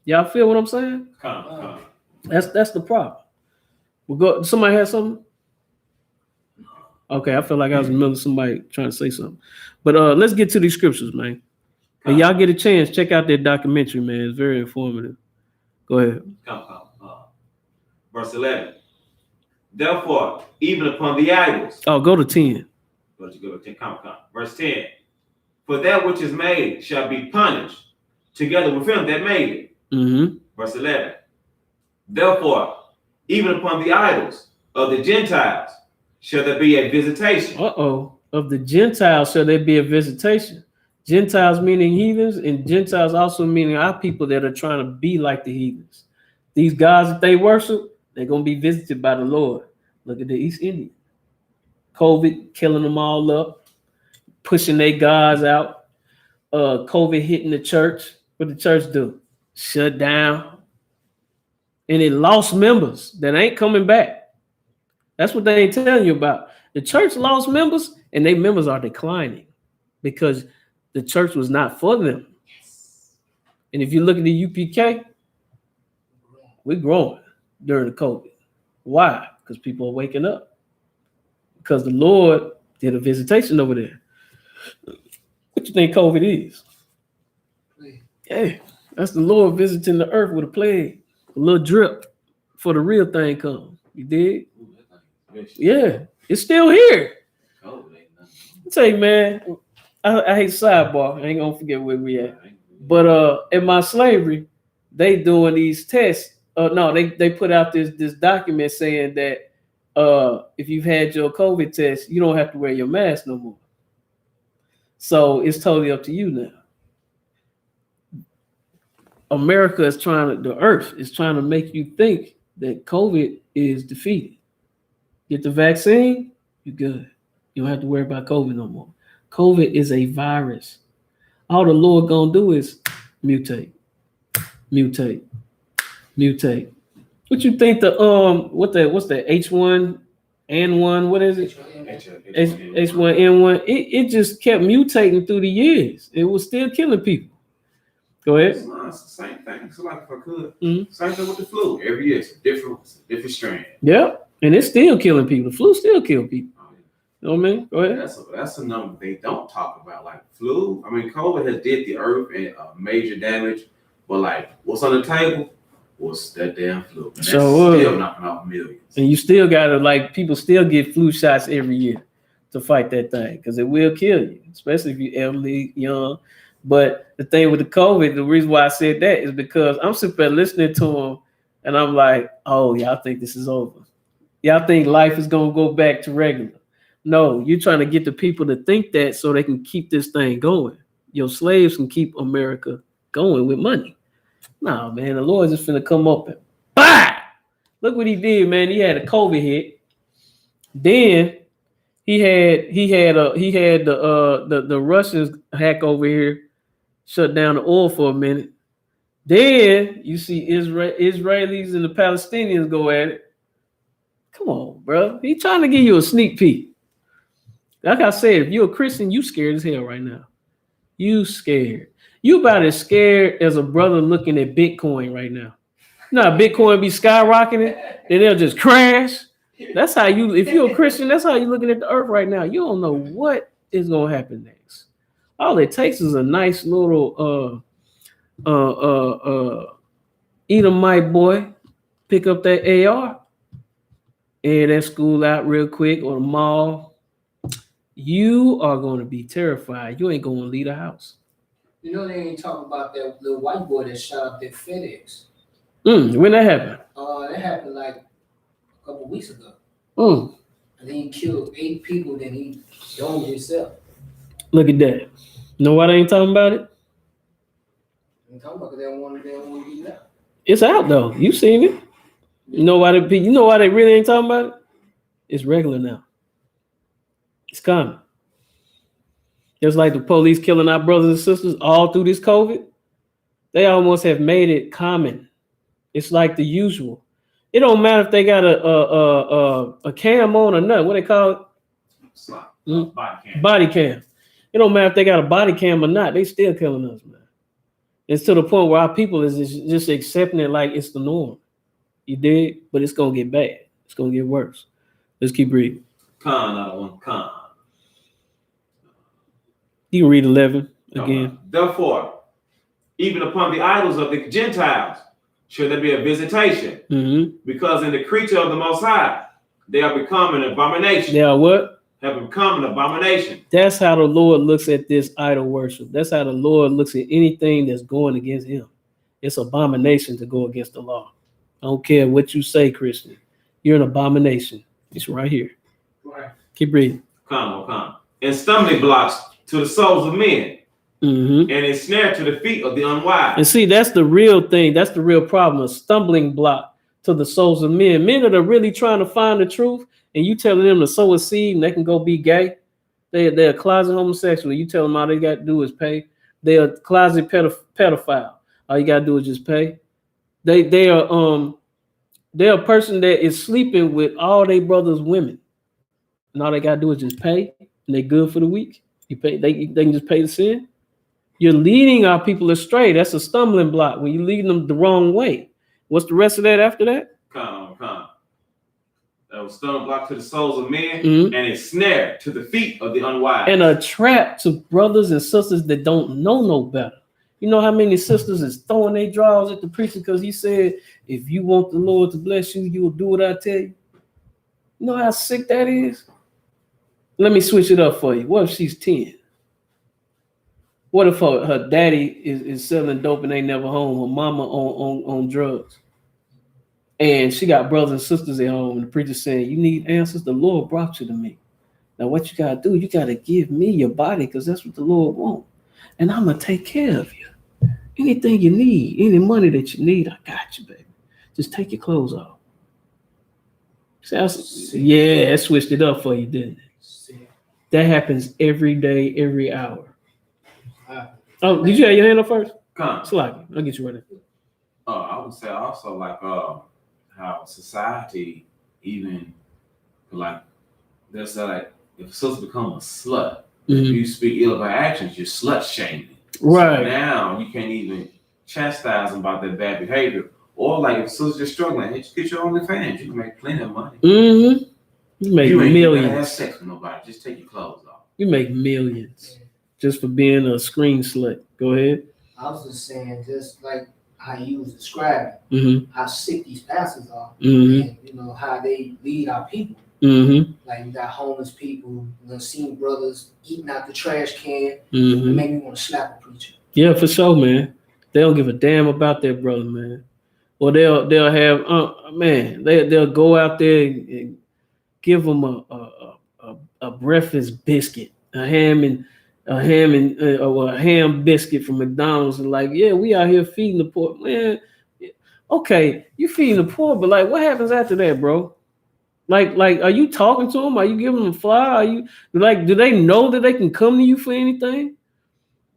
Y'all feel what I'm saying? Come. That's the problem. We'll go. Somebody has something? Okay, I feel like I was in the middle of somebody trying to say something. But let's get to these scriptures, man. And y'all get a chance, check out that documentary, man. It's very informative. Go ahead. Come. Verse 11. Therefore, even upon the idols. Oh, go to 10. Go to 10. Come. Verse 10. For that which is made shall be punished together with him that made it. Mm-hmm. Verse 11. Therefore, even upon the idols of the Gentiles shall there be a visitation. Of the Gentiles shall there be a visitation. Gentiles meaning heathens, and Gentiles also meaning our people that are trying to be like the heathens. These gods that they worship, they're going to be visited by the Lord. Look at the East Indians. COVID killing them all up, pushing their gods out. COVID hitting the church. What the church do? Shut down. And it lost members that ain't coming back. That's what they ain't telling you about. The church lost members, and their members are declining because the church was not for them. And if you look at the UPK, we're growing during the COVID. Why? Because people are waking up. Because the Lord did a visitation over there. What you think COVID is? Hey, that's the Lord visiting the earth with a plague, a little drip for the real thing come. You dig? Yeah, it's still here. I tell you, man, I hate sidebar. I ain't gonna forget where we at. But in my slavery, they doing these tests. They put out this document saying that if you've had your COVID test, you don't have to wear your mask no more. So it's totally up to you now. America is the earth is trying to make you think that COVID is defeated. Get the vaccine, you're good. You don't have to worry about COVID no more. COVID is a virus. All the Lord gonna do is mutate. What you think what's the H1N1? What is it? H1N1. It just kept mutating through the years. It was still killing people. Go ahead. It's the same thing. So like if I could, same thing with the flu. Every year it's a different strain. Yeah, and it's still killing people. The flu still kill people. You know what I mean? Go ahead. That's a number they don't talk about. Like flu. I mean, COVID has did the earth and major damage, but like what's on the table was that damn flu. And that's still knocking out millions. And you still gotta people still get flu shots every year to fight that thing because it will kill you, especially if you're elderly, young. But the thing with the COVID, the reason why I said that is because I'm sitting there listening to them and I'm like, oh, y'all think this is over. Y'all think life is going to go back to regular. No, you're trying to get the people to think that so they can keep this thing going. Your slaves can keep America going with money. Nah, man, the Lord is just finna come up and bah! Look what he did, man. He had a COVID hit. Then he had the Russians hack over here, shut down the oil for a minute. Then you see Israelis and the Palestinians go at it. Come on, bro. He trying to give you a sneak peek. Like I said, if you're a Christian, you scared as hell right now. You scared. You about as scared as a brother looking at Bitcoin right now. You know how Bitcoin be skyrocketing, then they'll just crash. That's how if you're a Christian, that's how you're looking at the earth right now. You don't know what is going to happen next. All it takes is a nice little Edomite boy, pick up that AR, and that school out real quick or the mall. You are going to be terrified. You ain't going to leave the house. You know they ain't talking about that little white boy that shot up that FedEx. When that happened? That happened like a couple weeks ago. And then he killed 8 people. Then he domed himself. Look at that. You know why they ain't talking about it? They ain't talking about it. They don't want to get it out. It's out though. You seen it. You know why they really ain't talking about it? It's regular now. It's coming. Just like the police killing our brothers and sisters all through this COVID, they almost have made it common. It's like the usual. It don't matter if they got a cam on or nothing. What they call it? Body cam. It don't matter if they got a body cam or not. They still killing us, man. It's to the point where our people is just accepting it like it's the norm. You dig? But it's gonna get bad. It's gonna get worse. Let's keep reading. Con. You can read 11 again. Therefore, even upon the idols of the Gentiles, should there be a visitation? Because in the creature of the Most High They are becoming an abomination. They are what? Have become an abomination. That's how the Lord looks at this idol worship. That's how the Lord looks at anything that's going against him. It's abomination to go against the law. I don't care what you say, Christian. You're an abomination. It's right here. Right. Keep reading. Come. And stumbling blocks to the souls of men. Mm-hmm. And a snare to the feet of the unwise. And see, that's the real thing. That's the real problem. A stumbling block to the souls of men. Men that are really trying to find the truth, and you telling them to sow a seed and they can go be gay. They're a closet homosexual. You tell them all they got to do is pay. They're a closet pedophile. All you got to do is just pay. They're a person that is sleeping with all their brothers' women. And all they got to do is just pay. And they good for the week. You pay. They can just pay the sin. You're leading our people astray. That's a stumbling block when you're leading them the wrong way. What's the rest of that after that? Come. That was stumbling block to the souls of men, and a snare to the feet of the unwise. And a trap to brothers and sisters that don't know no better. You know how many sisters is throwing their drawers at the preacher because he said, if you want the Lord to bless you, you will do what I tell you. You know how sick that is? Let me switch it up for you. What if she's 10? What if her daddy is selling dope and ain't never home? Her mama on drugs. And she got brothers and sisters at home. And the preacher saying, you need answers? The Lord brought you to me. Now what you got to do, you got to give me your body because that's what the Lord wants. And I'm going to take care of you. Anything you need, any money that you need, I got you, baby. Just take your clothes off. Yeah, that switched it up for you, didn't it? That happens every day, every hour. Oh, did you have your hand up first? Come. Slack. I'll get you right there. I would say also like how society even like there's like if a sister become a slut, if you speak ill of her actions, you're slut shaming. Right. So now you can't even chastise them about their bad behavior. Or like if a sister's just struggling, hey, just get your OnlyFans. You can make plenty of money. Mm-hmm. You make millions. Have sex with nobody. Just take your clothes off. You make millions just for being a screen slut. Go ahead. I was just saying, just like how you was describing, how sick these pastors are, and you know how they lead our people. Like you got homeless people, seen brothers eating out the trash can. It made me want to slap a preacher. Yeah, for sure, man. They don't give a damn about their brother, man. Or they'll have they'll go out there and give them a breakfast biscuit, a ham biscuit from McDonald's, and like, yeah, we out here feeding the poor, man. Okay, you feeding the poor, but like, what happens after that, bro? Like, are you talking to them? Are you giving them a fly? Are you like, do they know that they can come to you for anything?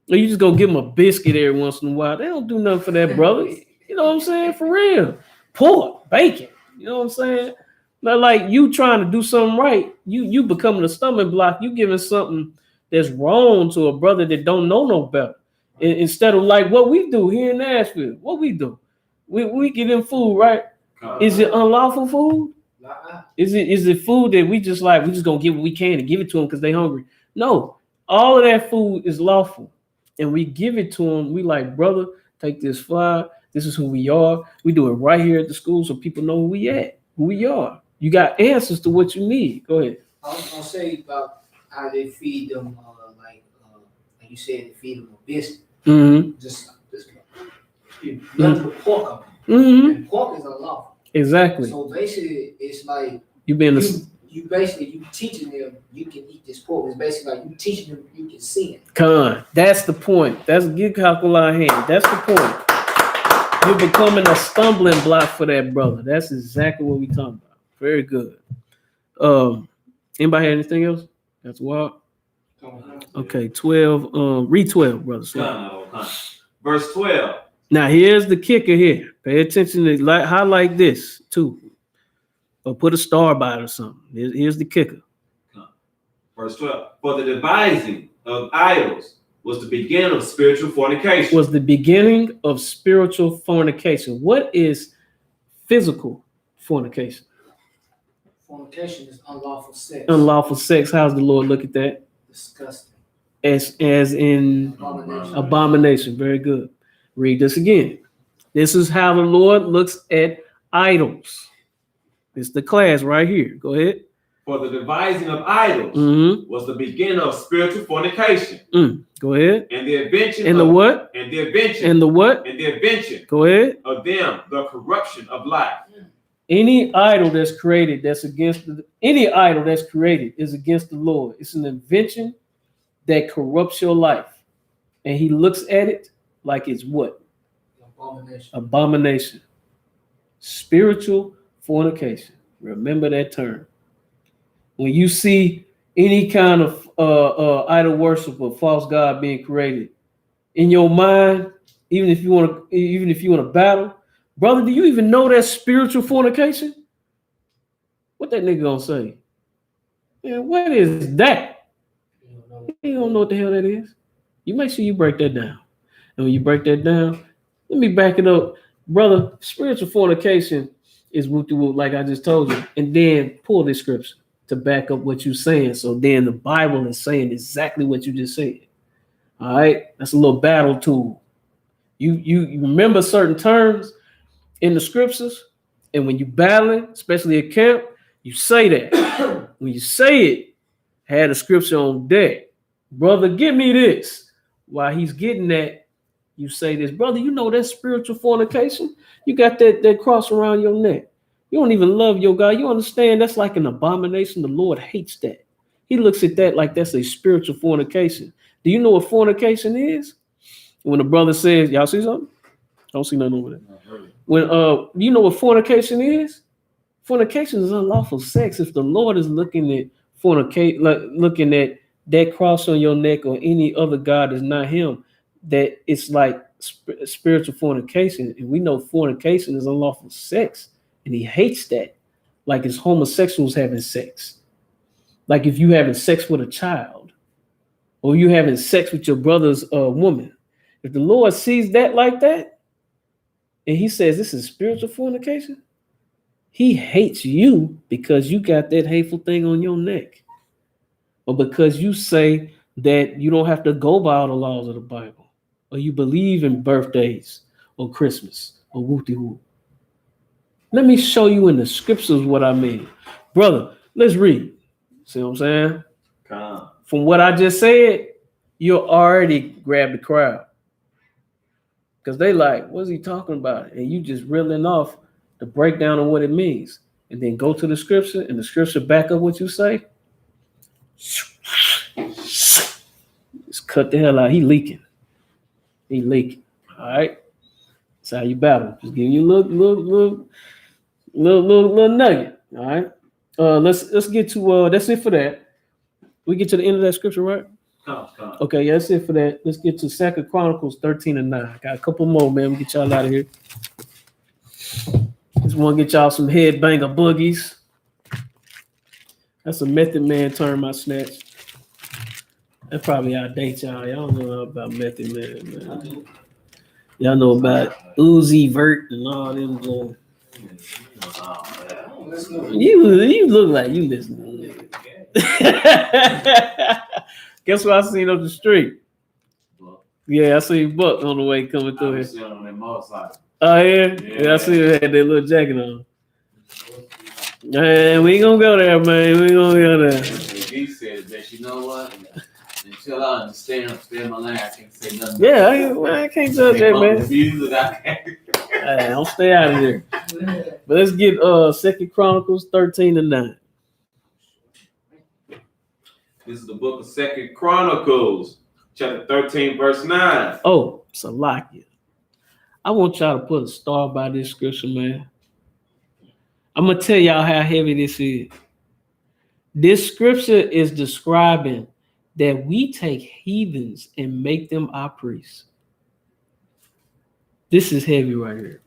Or you just go give them a biscuit every once in a while? They don't do nothing for that, brother. You know what I'm saying? For real. Pork, bacon. You know what I'm saying? Like you trying to do something right, you becoming a stumbling block. You giving something that's wrong to a brother that don't know no better. Instead of like what we do here in Nashville. What we do? We get them food, right? Is it unlawful food? Is it food that we just gonna give what we can and give it to them because they hungry? No, all of that food is lawful, and we give it to them. We like, brother, take this fly. This is who we are. We do it right here at the school so people know who we are. You got answers to what you need. Go ahead. I was gonna say about how they feed them, like you said, they feed them a biscuit. Just nothing but pork on it. And pork is unlawful. Exactly. So basically, it's like you teaching them you can eat this pork. It's basically like you teaching them you can sin. That's the point. That's get calculator hand. That's the point. You're becoming a stumbling block for that brother. That's exactly what we talking about. Very good. Anybody have anything else? That's wild. Okay, 12. Read 12, brother. Verse 12. Now here's the kicker here. Pay attention to highlight this too. Or put a star by it or something. Here's the kicker. Verse 12. For the devising of idols was the beginning of spiritual fornication. What is physical fornication? Fornication is unlawful sex. Unlawful sex. How's the Lord look at that? Disgusting. As in abomination. Very good. Read this again. This is how the Lord looks at idols. It's the class right here. Go ahead. For the devising of idols was the beginning of spiritual fornication. Go ahead. And the invention and the of what? And the invention. And the what? And the invention. Go ahead. Of them, the corruption of life. Any idol that's created that's against any idol that's created is against the Lord. It's an invention that corrupts your life. And he looks at it like it's what? Abomination. Spiritual fornication. Remember that term. When you see any kind of idol worship or false god being created in your mind, even if you want to battle, brother, do you even know that's spiritual fornication? What that nigga gonna say? Man, what is that? You don't know what the hell that is. You make sure you break that down. And when you break that down, let me back it up. Brother, spiritual fornication is whoop-de-whoop, like I just told you. And then pull this scripture to back up what you're saying. So then the Bible is saying exactly what you just said. All right? That's a little battle tool. You remember certain terms in the scriptures, and when you battling, especially at camp, you say that. When you say it, had a scripture on deck. Brother, give me this. While he's getting that, you say this. Brother, you know that's spiritual fornication? You got that cross around your neck. You don't even love your God. You understand that's like an abomination. The Lord hates that. He looks at that like that's a spiritual fornication. Do you know what fornication is? When a brother says, y'all see something? I don't see nothing over there. When you know what fornication is? Fornication is unlawful sex. If the Lord is looking at looking at that cross on your neck or any other God is not him, that it's like spiritual fornication. And we know fornication is unlawful sex. And he hates that. Like it's homosexuals having sex. Like if you having sex with a child or you having sex with your brother's woman. If the Lord sees that like that, and he says this is spiritual fornication, he hates you because you got that hateful thing on your neck. Or because you say that you don't have to go by all the laws of the Bible. Or you believe in birthdays or Christmas or whoop-de-whoop. Let me show you in the scriptures what I mean. Brother, let's read. See what I'm saying? From what I just said, you'll already grab the crowd. Because they like, what's he talking about? And you just reeling off the breakdown of what it means. And then go to the scripture and the scripture back up what you say. Just cut the hell out. He leaking. All right? That's how you battle. Just give you a little nugget. All right? Let's get to that's it for that. We get to the end of that scripture, right? Okay, yeah, that's it for that. Let's get to 2 Chronicles 13:9. Got a couple more, man. We get y'all out of here. Just want to get y'all some headbanger boogies. That's a Method Man term I snatched. That's probably outdate y'all. Y'all don't know about Method Man. Y'all know about Uzi Vert and all them. You look like you listen to it. Guess what I seen up the street? Yeah, I seen Buck on the way coming through here. On that motorcycle. Oh yeah, I see him had that little jacket on. Man, we ain't gonna go there, man. We ain't gonna go there. He said that you know what? Until I understand my line, I can't say nothing. Yeah, I can't judge that, man. Music, I can't. Hey, don't stay out of there. But let's get 2 Chronicles 13:9. This is the book of 2 Chronicles, chapter 13, verse 9. Oh, Salakia. I want y'all to put a star by this scripture, man. I'm going to tell y'all how heavy this is. This scripture is describing that we take heathens and make them our priests. This is heavy right here.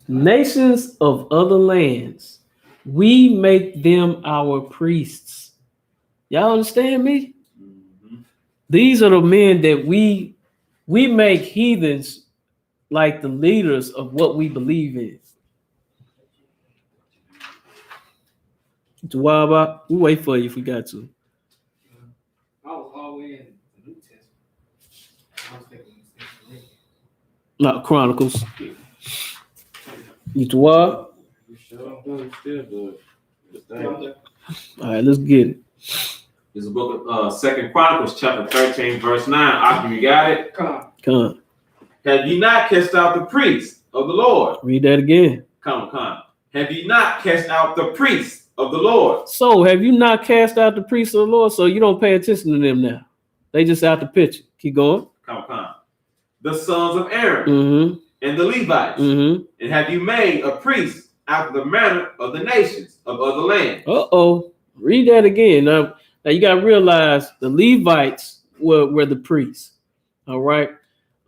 Nations of other lands, we make them our priests. Y'all understand me? Mm-hmm. These are the men that we make heathens like the leaders of what we believe in. Jawaba, we'll wait for you if we got to. I was always in the New Testament. I was thinking Not Chronicles. You to what? You sure good, still good. All right, let's get it. This is the book of 2 Chronicles, chapter 13, verse 9. Aki, you got it? Come on. Have ye not cast out the priests of the Lord? Read that again. Come. Have ye not cast out the priests of the Lord? So have you not cast out the priests of the Lord? So you don't pay attention to them now. They just out the picture. Keep going. Come. The sons of Aaron and the Levites. And have you made a priest after the manner of the nations of other lands? Read that again. Now you got to realize the Levites were the priests. All right.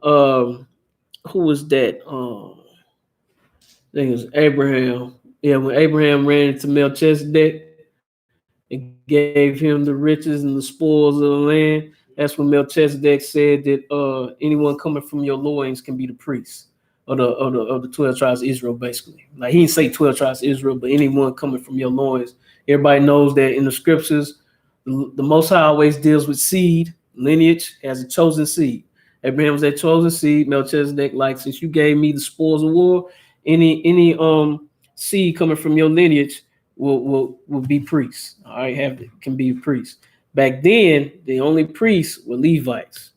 Who was that? I think it was Abraham. Yeah, when Abraham ran into Melchizedek and gave him the riches and the spoils of the land, that's when Melchizedek said that anyone coming from your loins can be the priest of the 12 tribes of Israel, basically. Like he didn't say 12 tribes of Israel, but anyone coming from your loins. Everybody knows that in the scriptures, the Most High always deals with seed, lineage, as a chosen seed. Abraham was that chosen seed. Melchizedek, like, since you gave me the spoils of war, any seed coming from your lineage will be priests. All right, can be priests. Back then, the only priests were Levites,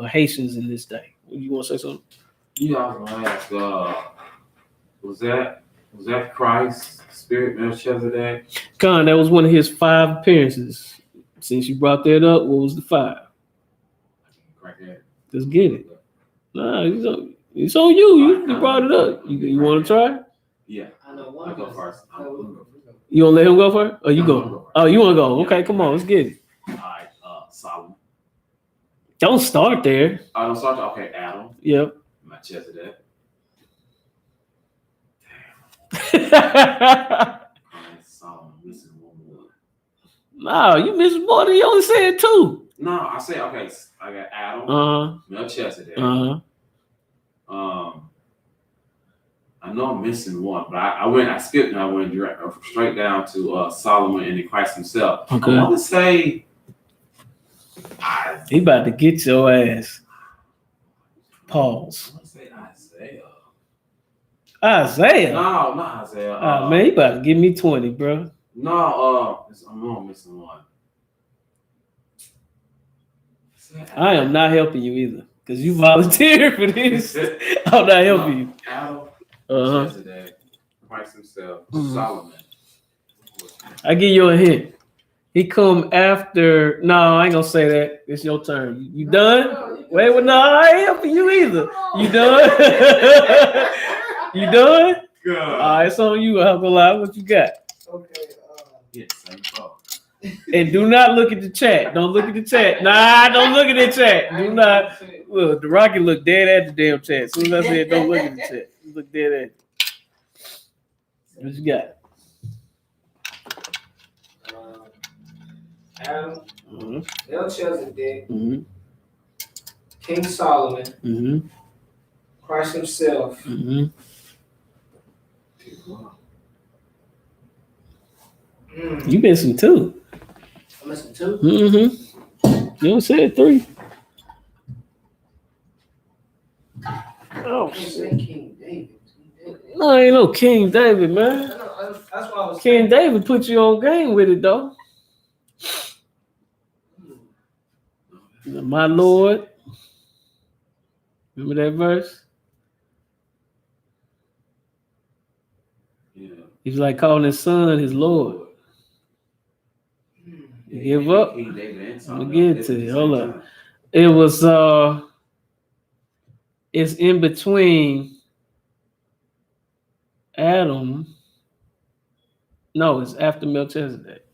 Haitians in this day. You want to say something? Yeah, I was gonna ask, was that Christ's spirit, Melchizedek? Con, that was one of his 5 appearances. Since you brought that up, what was the 5? Right there. Let's get it. Nah, it's on you. You brought it up. You want to try? Yeah. I'll go first. You want to let him go first? Or you go? Oh, you want to go? Okay, come on. Let's get it. All right. Solomon. Don't start there. I don't start. Okay, Adam. Yep. Melchizedek. Solomon. Missing one more. No, you missed more than you only said 2. No, I said okay. I got Adam. Melchizedek. I know I'm missing one, but I skipped and I went straight down to Solomon and Christ himself. Okay. I want to say he about to get your ass. Pause. I want to say Isaiah. Isaiah? No, not Isaiah. Man, he about to give me 20, bro. No, I'm missing one. I am not helping you either, because you volunteered for this. I'm not helping you. Adam, Melchizedek, Christ himself, Solomon. I give you a hint. He come after. No, I ain't gonna say that. It's your turn. You done? Wait, no, I ain't helping you either. You done? You done? Good. All right, it's on you. I'm gonna lie. What you got? Okay. Yeah, same thought. And do not look at the chat. Don't look at the chat. Nah, don't look at the chat. Do not. Look, the Rocky looked dead at the damn chat. As soon as I said don't look at the chat, you look dead at it. What you got? Adam, Melchizedek, King Solomon, Christ himself. You missing 2. I'm missing 2? You don't say 3. Oh, shit. King David. No, ain't no King David, man. That's what I was King David put you on game with it, though. My Lord. Remember that verse? Yeah. He's like calling his son his Lord. You give up? I'm gonna get it to you. Hold up. It was it's in between Adam. No, it's after Melchizedek.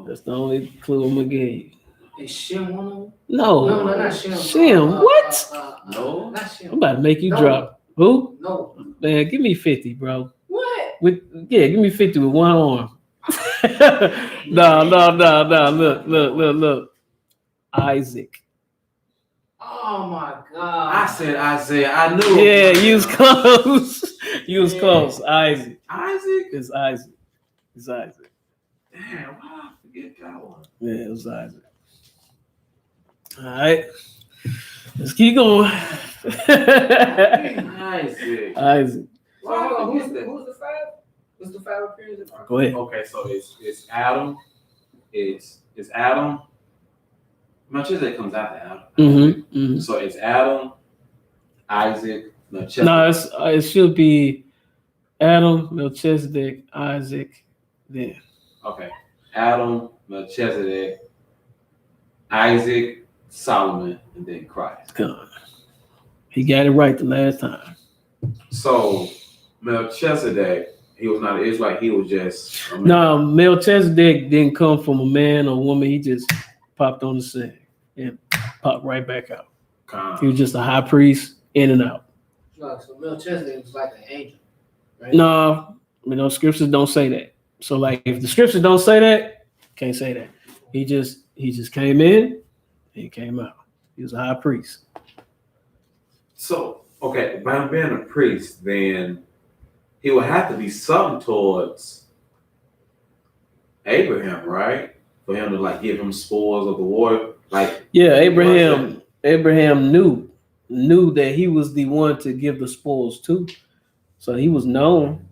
That's the only clue I'm gonna give you. Is Shem one of them? No, not Shem. Shem, what? No. Not Shem. I'm about to make you drop. Who? No. Man, give me 50, bro. What? Give me 50 with one arm. No. Look. Isaac. Oh my God. I said Isaiah. I knew. Yeah, you was close. You was close. Isaac. It's Isaac. Damn, why did I forget that one? Yeah, it was Isaac. All right. Let's keep going. Isaac. Isaac. So hold on, who's the five? What's the five appearances? Go ahead. Okay, so it's Adam. It's Adam. Melchizedek comes after Adam. Mm-hmm. So it's Adam, Isaac, Melchizedek. No, it should be Adam, Melchizedek, Isaac, then. Okay. Adam, Melchizedek, Isaac, Solomon, and then Christ. God. He got it right the last time. So Melchizedek, he was not an Israelite, he was just a man. No, Melchizedek didn't come from a man or woman. He just popped on the scene and popped right back out. He was just a high priest, in and out. So Melchizedek was like an angel, right? No, scriptures don't say that. So like if the scriptures don't say that, can't say that. He just came in and he came out. He was a high priest. So, okay, by him being a priest, then he would have to be something towards Abraham, right? For him to like give him spoils of the war. Like, yeah, Abraham knew that he was the one to give the spoils to. So he was known,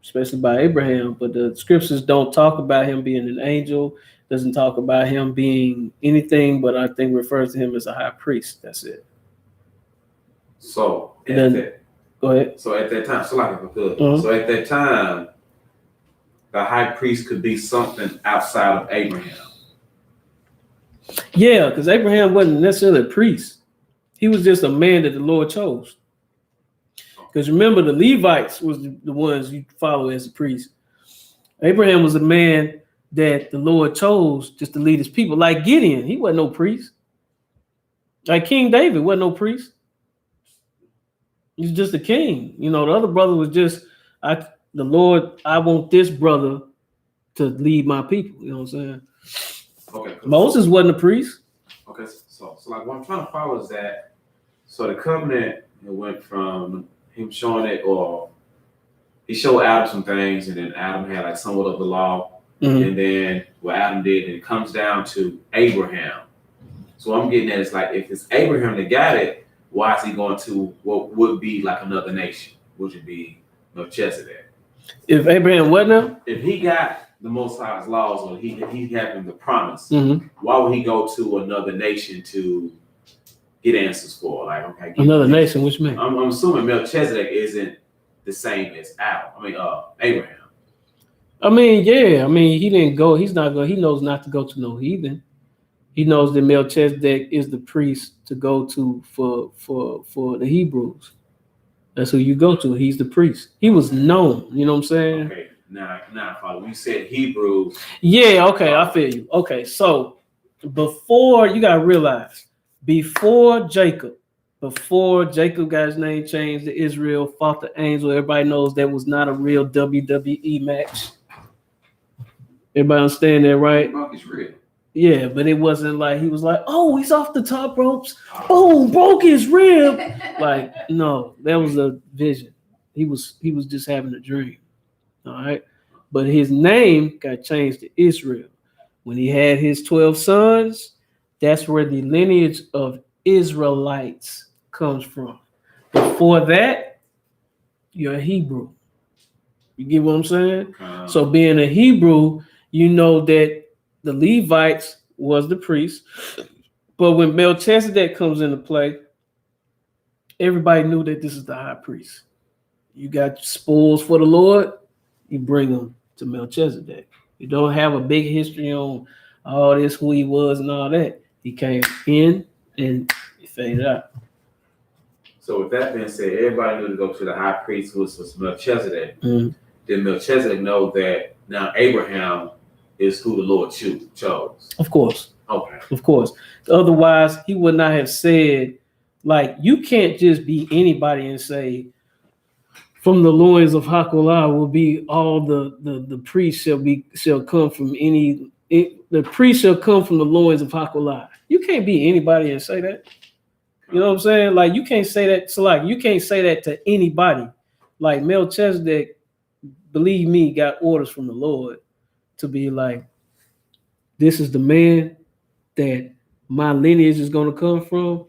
especially by Abraham, but the scriptures don't talk about him being an angel, doesn't talk about him being anything, but I think refers to him as a high priest. That's it. So go ahead. So at that time, so like if I could, Mm-hmm. So at that time, the high priest could be something outside of Abraham. Yeah, because Abraham wasn't necessarily a priest. He was just a man that the Lord chose. Because remember, the Levites was the ones you follow as a priest. Abraham was a man that the Lord chose just to lead his people. Like Gideon, he wasn't no priest. Like King David wasn't no priest. He's just a king. The other brother was just, the Lord, I want this brother to lead my people. You know what I'm saying? Okay. Moses wasn't a priest. Okay, so like what I'm trying to follow is that, so the covenant, it went from him showing it, or he showed Adam some things, and then Adam had like somewhat of the law, and then what Adam did, and it comes down to Abraham. So what I'm getting at is like, if it's Abraham that got it, why is he going to what would be like another nation, which would be Melchizedek? If Abraham what now? If he got the Most High's laws, or he had him the promise, why would he go to another nation to get answers for? Like, okay, another nation, which means I'm assuming Melchizedek isn't the same as Abraham. He didn't go. He's not going. He knows not to go to no heathen. He knows that Melchizedek is the priest to go to for the Hebrews. That's who you go to. He's the priest. He was known. You know what I'm saying? Okay. Now, Father, you said Hebrews. Yeah. Okay. I feel you. Okay. So before, you gotta realize, before Jacob got his name changed to Israel, fought the angel. Everybody knows that was not a real WWE match. Everybody understand that, right? It's real. Yeah, but it wasn't like he was like, oh, he's off the top ropes. Boom, broke his rib. Like, no, that was a vision. He was just having a dream. All right. But his name got changed to Israel. When he had his 12 sons, that's where the lineage of Israelites comes from. Before that, you're a Hebrew. You get what I'm saying? So being a Hebrew, you know that the Levites was the priest. But when Melchizedek comes into play, everybody knew that this is the high priest. You got spoils for the Lord, you bring them to Melchizedek. You don't have a big history on all this, who he was and all that. He came in and he faded out. So with that being said, everybody knew to go to the high priest, who was Melchizedek. Then Melchizedek know that now Abraham is who the Lord chose. Of course. Okay. Of course. Otherwise, he would not have said, like, you can't just be anybody and say, from the loins of Hakolah will be all the priests shall come from the priest shall come from the loins of Hakolah. You can't be anybody and say that. You know what I'm saying? Like, you can't say that. So like, you can't say that to anybody. Like Melchizedek, believe me, got orders from the Lord to be like, this is the man that my lineage is going to come from,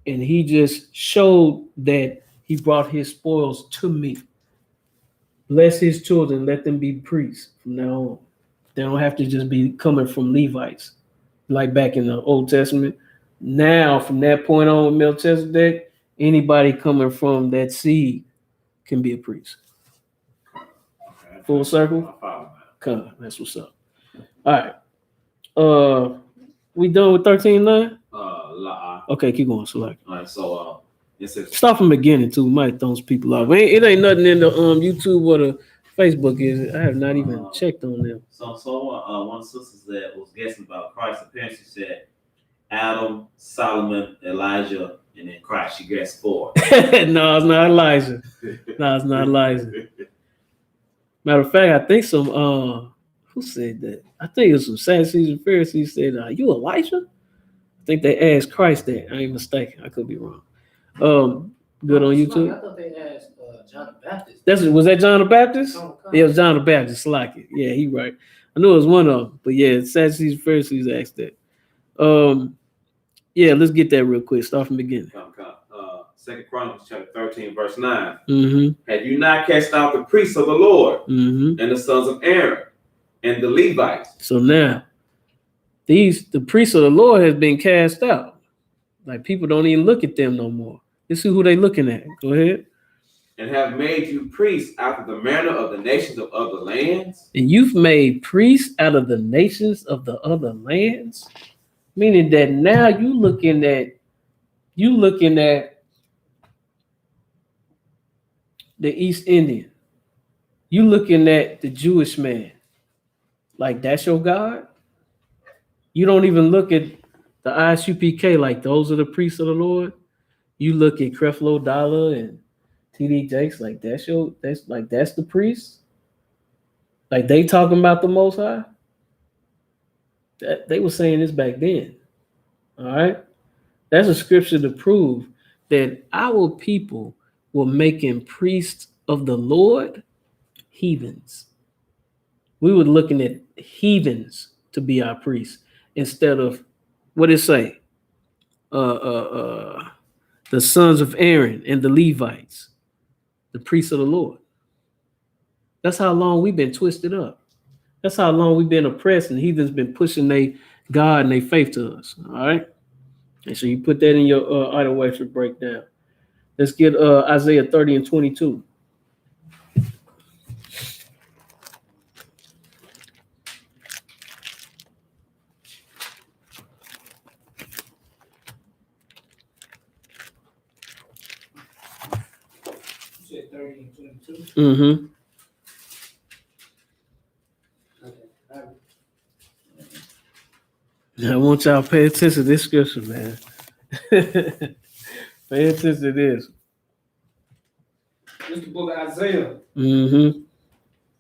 and he just showed that he brought his spoils to me. Bless his children, let them be priests from now on. They don't have to just be coming from Levites, like back in the Old Testament. Now, from that point on with Melchizedek, anybody coming from that seed can be a priest. Okay. Full circle? I follow that. Come, that's what's up. All right. We done with 13:9? Okay, keep going. Select. All right, so it says Start from the beginning too. Might throw some people off. It ain't nothing in the YouTube or the Facebook, is it? I have not even checked on them. So one sister that was guessing about Christ's appearance, she said Adam, Solomon, Elijah, and then Christ. She guessed 4. No, it's not Elijah. No, it's not Elijah. Matter of fact, I think some who said that? I think it was some Sadducees and Pharisees said, "You Elijah?" I think they asked Christ that. I ain't mistaken. I could be wrong. Good on YouTube. I thought they asked John the Baptist. Was that John the Baptist? Yeah, it was John the Baptist. Like it. Yeah, he right. I knew it was one of them. But yeah, Sadducees and Pharisees asked that. Yeah, let's get that real quick. Start from the beginning. 2 Chronicles chapter 13, verse 9. Mm-hmm. Have you not cast out the priests of the Lord Mm-hmm. and the sons of Aaron and the Levites? So now, the priests of the Lord has been cast out. Like people don't even look at them no more. This is who they looking at. Go ahead. And have made you priests after the manner of the nations of other lands. And you've made priests out of the nations of the other lands. Meaning that now you looking at the East Indian. You looking at the Jewish man. Like that's your God? You don't even look at the I.S.U.P.K. like those are the priests of the Lord. You look at Creflo Dollar and T.D. Jakes like that's the priest. Like they talking about the Most High. That they were saying this back then. All right. That's a scripture to prove that our people were making priests of the Lord heathens. We were looking at heathens to be our priests instead of what it say? The sons of Aaron and the Levites, the priests of the Lord. That's how long we've been twisted up. That's how long we've been oppressed, and heathens been pushing their God and their faith to us. All right. And so you put that in your idol worship breakdown. Let's get Isaiah 30 and 22. You said 30 and 22? Mm-hmm. I want y'all to pay attention to this scripture, man. Pay attention to this. This is the book of Isaiah, Mm-hmm.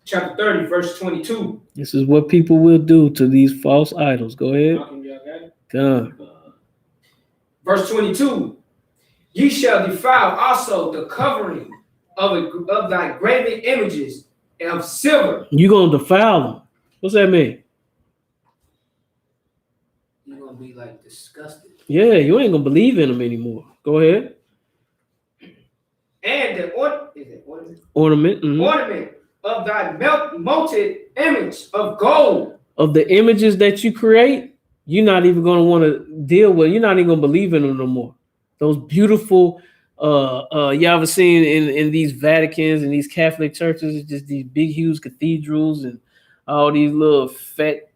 chapter 30, verse 22. This is what people will do to these false idols. Go ahead. Y'all got it? Come. Verse 22. Ye shall defile also the covering of thy graven images of silver. You gonna defile them. What's that mean? You're gonna be like disgusted. Yeah, you ain't gonna believe in them anymore. Go ahead. And the Ornament. Mm-hmm. ornament of thy molten image of gold. Of the images that you create, you're not even gonna want to deal with. You're not even gonna believe in them no more. Those beautiful, you ever seen in these Vaticans and these Catholic churches, just these big, huge cathedrals and all these little fat,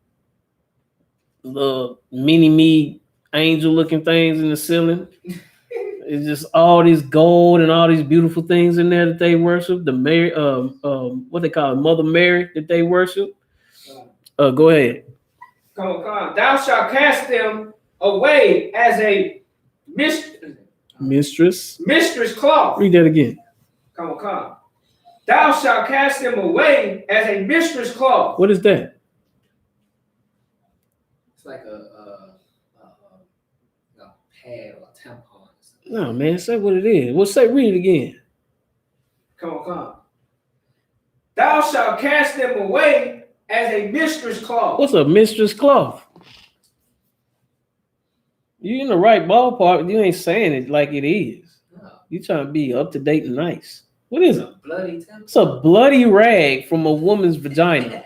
little mini-me angel-looking things in the ceiling. It's just all this gold and all these beautiful things in there that they worship. The Mary, what they call it, Mother Mary that they worship. Go ahead. Come on. Thou shalt cast them away as a mistress cloth. Read that again. Come on. Thou shalt cast them away as a mistress cloth. What is that? It's like a pad or a tampon. No, man, say what it is. Read it again. Come on. Thou shalt cast them away as a mistress cloth. What's a mistress cloth? You in the right ballpark. You ain't saying it like it is. No. You trying to be up to date and nice. What is it? Bloody It's a bloody rag from a woman's vagina.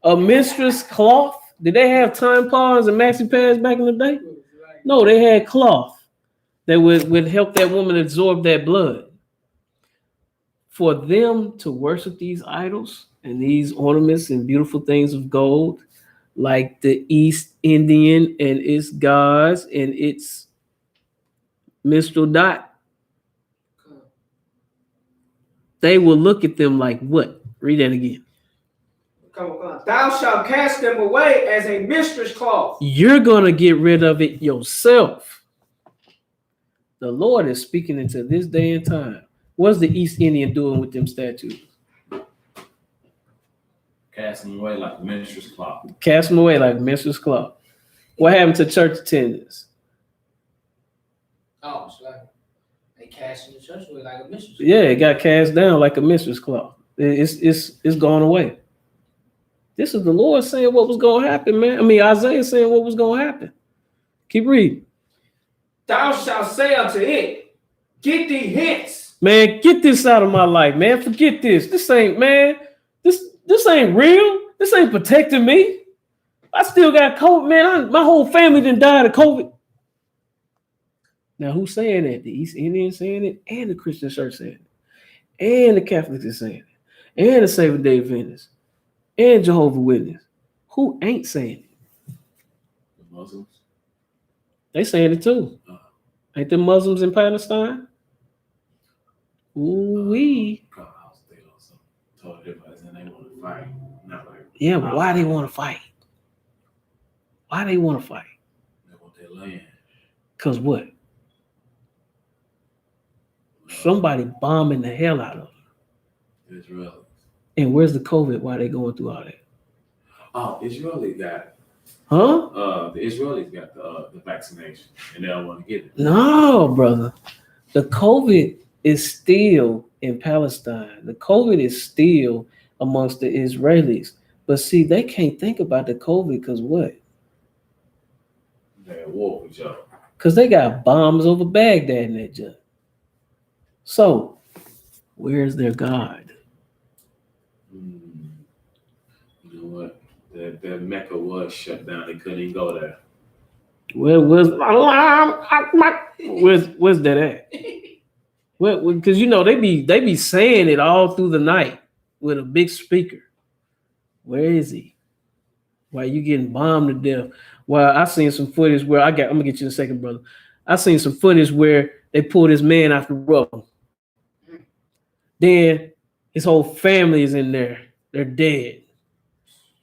A mistress cloth. Did they have tampons and maxi pads back in the day? No, they had cloth that would help that woman absorb that blood. For them to worship these idols and these ornaments and beautiful things of gold, like the East Indian and its gods and its minstrel dot, they will look at them like what? Read that again. Come on. Thou shalt cast them away as a mistress cloth. You're going to get rid of it yourself. The Lord is speaking into this day and time. What's the East Indian doing with them statues? Cast them away like a mistress cloth. Cast them away like a mistress cloth. What happened to church attendance? Oh, it's like they cast in the church away like a mistress. Yeah, it got cast down like a mistress cloth. It's gone away. This is the Lord saying what was going to happen, man. I mean, Isaiah saying what was going to happen. Keep reading. Thou shalt say unto it, get thee hence. Man, get this out of my life, man. Forget this. This ain't, man. This ain't real. This ain't protecting me. I still got COVID, man. My whole family done died of COVID. Now, who's saying that? The East Indians saying it, and the Christian church saying it, and the Catholics are saying it, and the Seventh-day Adventists, and Jehovah's Witness. Who ain't saying it? The Muslims. They saying it too. Ain't the Muslims in Palestine? Ooh-wee. Yeah, but why they want to fight? Why they want to fight? They want their land. Because what? Somebody bombing the hell out of them. Israelis. And where's the COVID? Why they going through all that? Oh, Israelis got it. Huh? The Israelis got the vaccination, and they don't want to get it. No, brother. The COVID is still in Palestine. The COVID is still amongst the Israelis. But see, they can't think about the COVID because what? They're at war with each other. Because they got bombs over Baghdad in that junk. So, where's their God? You know what? That Mecca was shut down. They couldn't even go there. Where's that at? Because you know they be saying it all through the night with a big speaker. Where is he? Why you getting bombed to death? Well, I seen some footage where I'm gonna get you in a second, brother. I seen some footage where they pulled this man out the rubble. Then his whole family is in there. They're dead.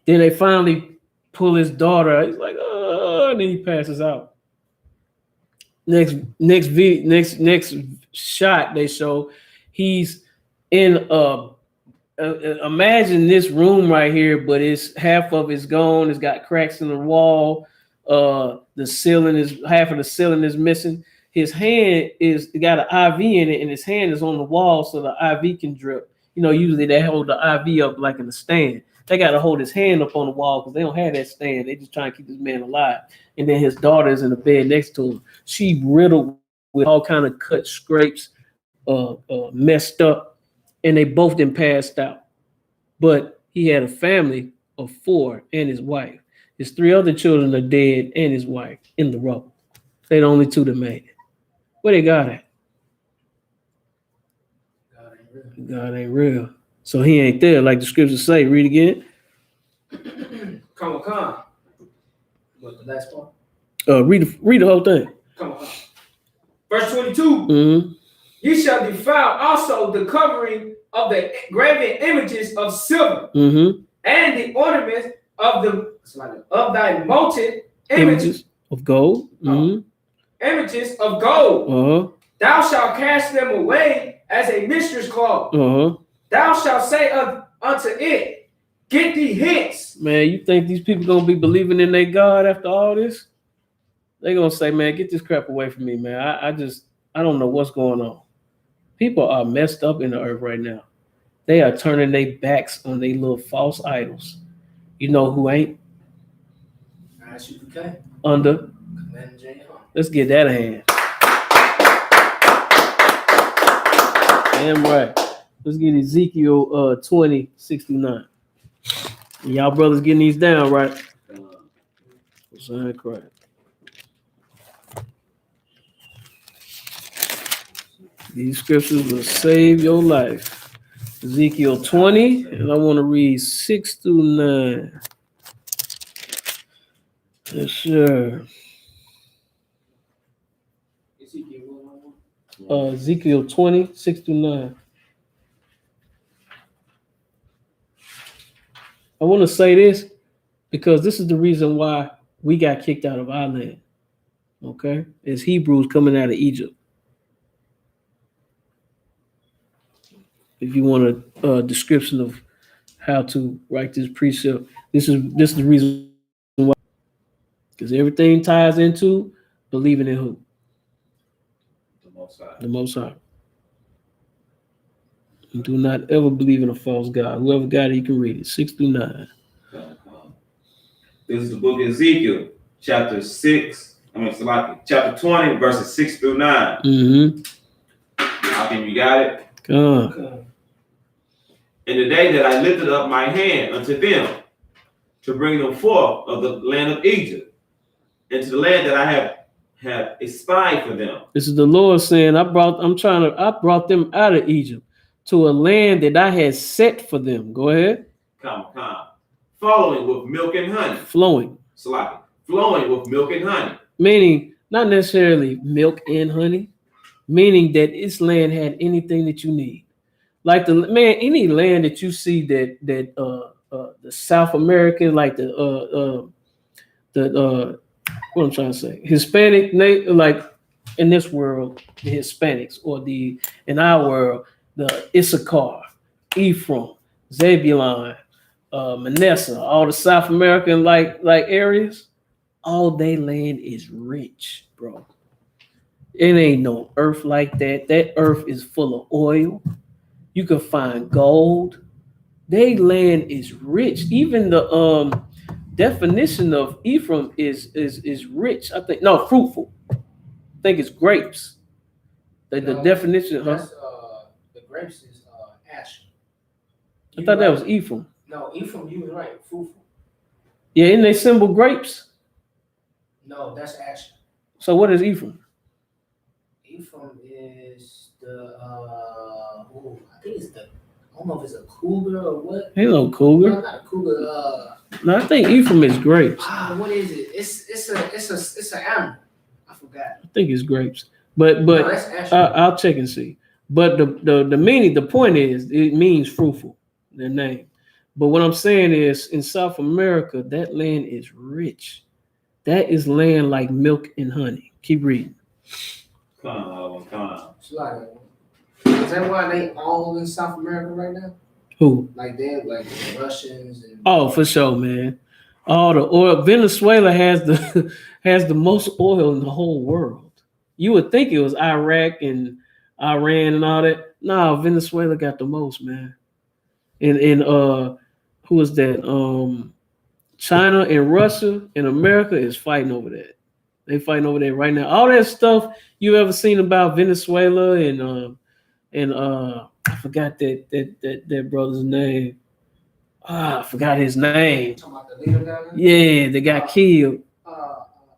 Then they finally pull his daughter out. He's like, oh, and then he passes out. Next shot they show, he's in imagine this room right here, but it's half of it's gone. It's got cracks in the wall. The ceiling is half of the ceiling is missing. His hand is got an IV in it, and his hand is on the wall so the IV can drip. You know, usually they hold the IV up like in a stand. They got to hold his hand up on the wall because they don't have that stand. They just trying to keep this man alive. And then his daughter is in the bed next to him. She riddled with all kind of cut, scrapes, messed up, and they both then passed out. But he had a family of 4 and his wife. His 3 other children are dead and his wife in the rubble. They're the only 2 that made it. Where they got at? God ain't real. So he ain't there, like the scriptures say. Read again. Come on. What, the last part? Read the whole thing. Come on. Verse 22. Mm-hmm. Ye shall defile also the covering of the graven images of silver, Mm-hmm. and the ornaments of thy molten Images of gold. Mm-hmm. Images of gold. Uh-huh. Thou shalt cast them away as a mistress cloth. Uh-huh. Thou shalt say unto it, get thee hence. Man, you think these people gonna be believing in their God after all this? They gonna say, man, get this crap away from me, man. I don't know what's going on. People are messed up in the earth right now. They are turning their backs on their little false idols. You know who ain't? I.S.U.P.K. Under Let's get that a hand. Damn right. Let's get Ezekiel 20, 6-9. Y'all brothers getting these down, right? Son of Christ. These scriptures will save your life. Ezekiel 20, and I want to read 6-9. Yes, sir. Ezekiel 20, 6-9. I want to say this because this is the reason why we got kicked out of our land. Okay? It's Hebrews coming out of Egypt. If you want a description of how to write this precept, this is the reason why. Because everything ties into believing in who? The Most High. The Most High. Do not ever believe in a false God. Whoever got it, you can read it. 6-9. This is the book of Ezekiel, chapter 20, verses 6-9. Mm-hmm. How can you got it? God. In the day that I lifted up my hand unto them to bring them forth of the land of Egypt, into the land that I have espied for them. This is the Lord saying, I brought them out of Egypt to a land that I had set for them. Go ahead. Come. Flowing with milk and honey. Flowing. Flowing with milk and honey. Meaning, not necessarily milk and honey, meaning that this land had anything that you need. Like any land that you see that the South American, like what I'm trying to say, Hispanic, like in this world, the Hispanics, or in our world, the Issachar, Ephraim, Zebulon, Manasseh, all the South American like areas, all they land is rich, bro. It ain't no earth like that. That earth is full of oil. You can find gold. They land is rich. Even the definition of Ephraim is rich. I think fruitful. I think it's grapes. The definition, huh? The grapes is ash. I thought that was Ephraim. No, Ephraim, you were right. Fruitful. Yeah, isn't they symbol grapes? No, that's ash. So what is Ephraim? Ephraim is the I think it's I don't know if it's a cougar or what. Ain't no cougar. No, not a cougar. No, I think Ephraim is grapes. What is it? It's an animal. I forgot. I think it's grapes. But no, that's I'll check and see. But the meaning, the point is, it means fruitful, their name. But what I'm saying is, in South America, that land is rich. That is land like milk and honey. Keep reading. Come. Is that why they all in South America right now? Who? Like they're like the Russians and oh, for sure, man. All the oil. Venezuela has the most oil in the whole world. You would think it was Iraq and Iran and all that. No, Venezuela got the most, man. And who is that? China and Russia and America is fighting over that. They fighting over that right now. All that stuff you ever seen about Venezuela and I forgot that brother's name. I forgot his name. talking about the leader down there? Yeah, they got killed.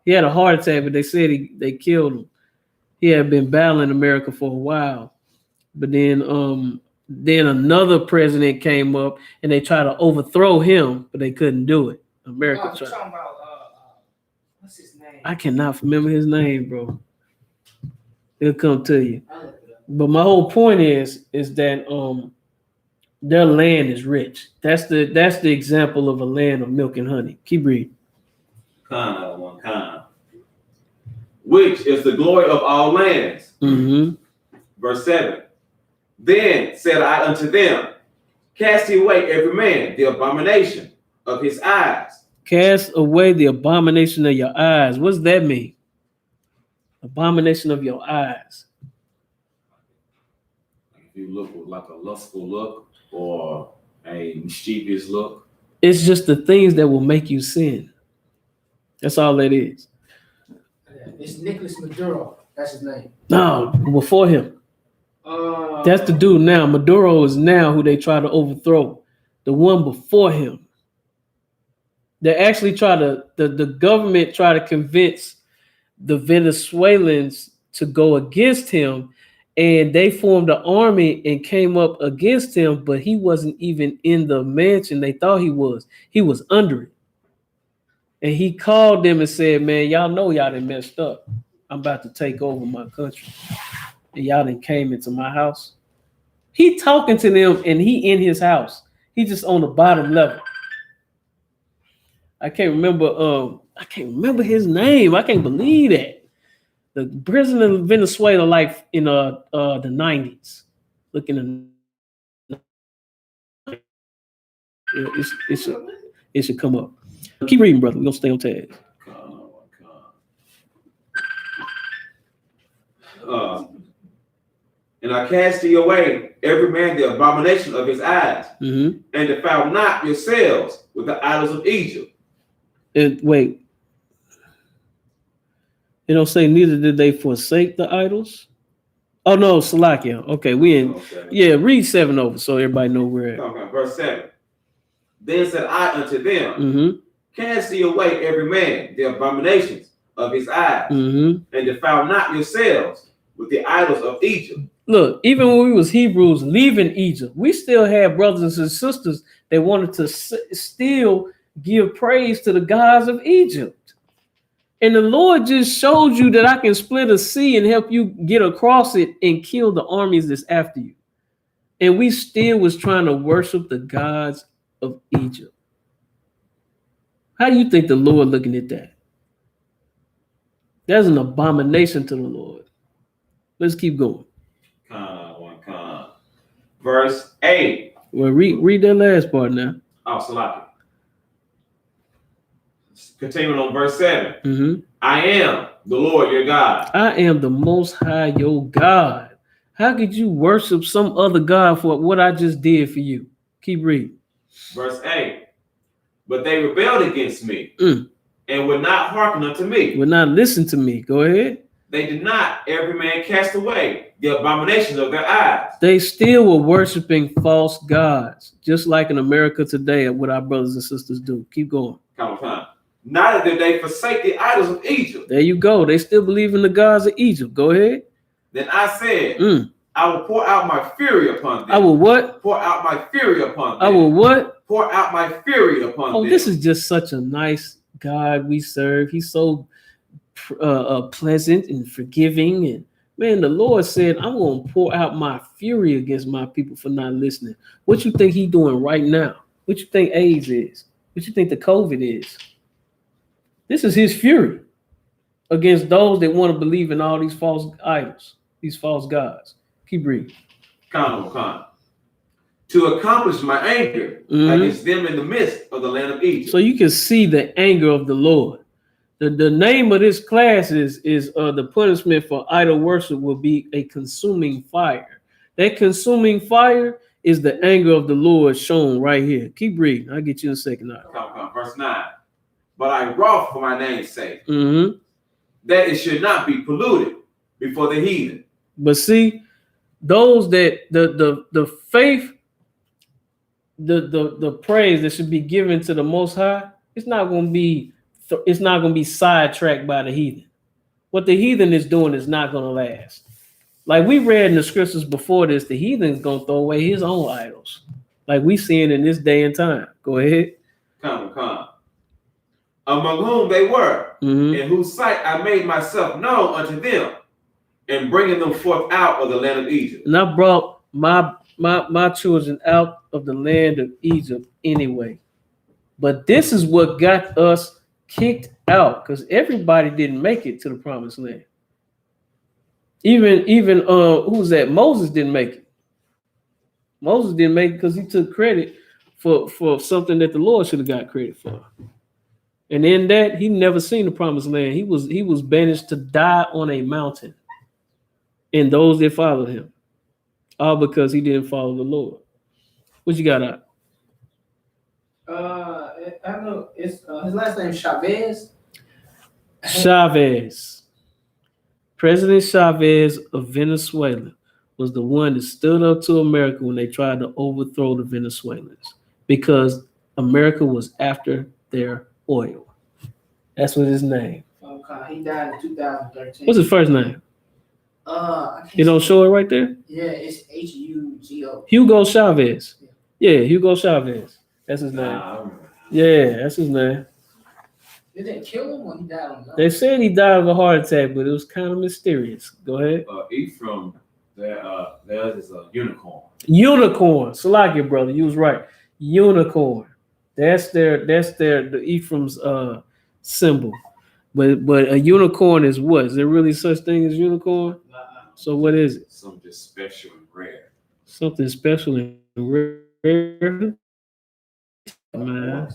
He had a heart attack, but they said they killed him. He had been battling America for a while, but then another president came up and they tried to overthrow him, but they couldn't do it. America tried. Talking about what's his name? I cannot remember his name, bro. It'll come to you. But my whole point is that their land is rich. That's the example of a land of milk and honey. Keep reading. Kind. Which is the glory of all lands. Mm-hmm. Verse 7. Then said I unto them, cast away every man the abomination of his eyes. Cast away the abomination of your eyes. What does that mean? Abomination of your eyes. If you look with like a lustful look or a mischievous look. It's just the things that will make you sin. That's all that is. It's Nicolas Maduro. That's his name. No, before him. That's the dude now. Maduro is now who they try to overthrow. The one before him. They actually the government try to convince the Venezuelans to go against him, and they formed an army and came up against him, but he wasn't even in the mansion they thought he was. He was under it. And he called them and said, man, y'all know y'all done messed up. I'm about to take over my country. And y'all done came into my house. He talking to them and he in his house. He just on the bottom level. I can't remember his name. I can't believe that. The president of Venezuela, like in the 90s. Looking at it should come up. Keep reading, brother. We're gonna stay on tag. And I cast thee away, every man the abomination of his eyes, and defile not yourselves with the idols of Egypt. And wait, it don't say neither did they forsake the idols. Oh no, Salakia. Okay, we in. Okay. Yeah, read 7 over so everybody know where. Okay, verse 7. Then said I unto them, cast ye away every man the abominations of his eyes, and defile not yourselves with the idols of Egypt. Look, even when we was Hebrews leaving Egypt, we still had brothers and sisters that wanted to still give praise to the gods of Egypt. And the Lord just showed you that I can split a sea and help you get across it and kill the armies that's after you. And we still was trying to worship the gods of Egypt. How do you think the Lord looking at that? That's an abomination to the Lord. Let's keep going. Verse 8. Well, read that last part now. Oh, Salaki. Continuing on verse 7. I am the Lord your God. I am the Most High your God. How could you worship some other God for what I just did for you? Keep reading. Verse 8. But they rebelled against me and would not hearken unto me. Would not listen to me. Go ahead. They did not every man cast away the abominations of their eyes. They still were worshiping false gods, just like in America today, what our brothers and sisters do. Keep going. Come on. Neither did they forsake the idols of Egypt. There you go. They still believe in the gods of Egypt. Go ahead. Then I said, I will pour out my fury upon them. I will what? Pour out my fury upon them. I will what? Pour out my fury upon them. Oh, this is just such a nice God we serve. He's so pleasant and forgiving. And man, the Lord said, I'm going to pour out my fury against my people for not listening. What you think he's doing right now? What you think AIDS is? What you think the COVID is? This is his fury against those that want to believe in all these false idols, these false gods. Keep reading. To accomplish my anger against them in the midst of the land of Egypt. So you can see the anger of the Lord. The name of this class is the punishment for idol worship will be a consuming fire. That consuming fire is the anger of the Lord shown right here. Keep reading. I'll get you in a second. Verse 9. But I wrought for my name's sake, that it should not be polluted before the heathen. But see, those that the faith, the praise that should be given to the Most High, it's not going to be sidetracked by the heathen. What the heathen is doing is not going to last. Like we read in the scriptures before this, the heathen is going to throw away his own idols. Like we seeing in this day and time. Go ahead. Come. Among whom they were, in whose sight I made myself known unto them, and bringing them forth out of the land of Egypt. And I brought my children out of the land of Egypt anyway. But this is what got us kicked out, because everybody didn't make it to the promised land. Even who's that? Moses didn't make it. Moses didn't make it because he took credit for something that the Lord should have got credit for. And in that, he never seen the promised land. He was banished to die on a mountain. And those that followed him, all because he didn't follow the Lord. What you got out? I don't know. It's his last name Chavez. Chavez. President Chavez of Venezuela was the one that stood up to America when they tried to overthrow the Venezuelans because America was after their oil. That's what his name. Okay, he died in 2013. What's his first name? I can't You don't show it right there? Yeah, it's Hugo. Hugo Chavez. Yeah, Hugo Chavez. That's his name. Yeah, that's his name. Did they kill him or he died on the They said he died of a heart attack, but it was kind of mysterious. Go ahead. Ephraim, there is a unicorn. Unicorn. Salakia, brother. You was right. Unicorn. That's the Ephraim's symbol. But a unicorn is what? Is there really such thing as unicorn? So what is it? Something special and rare. Something special and rare. Man,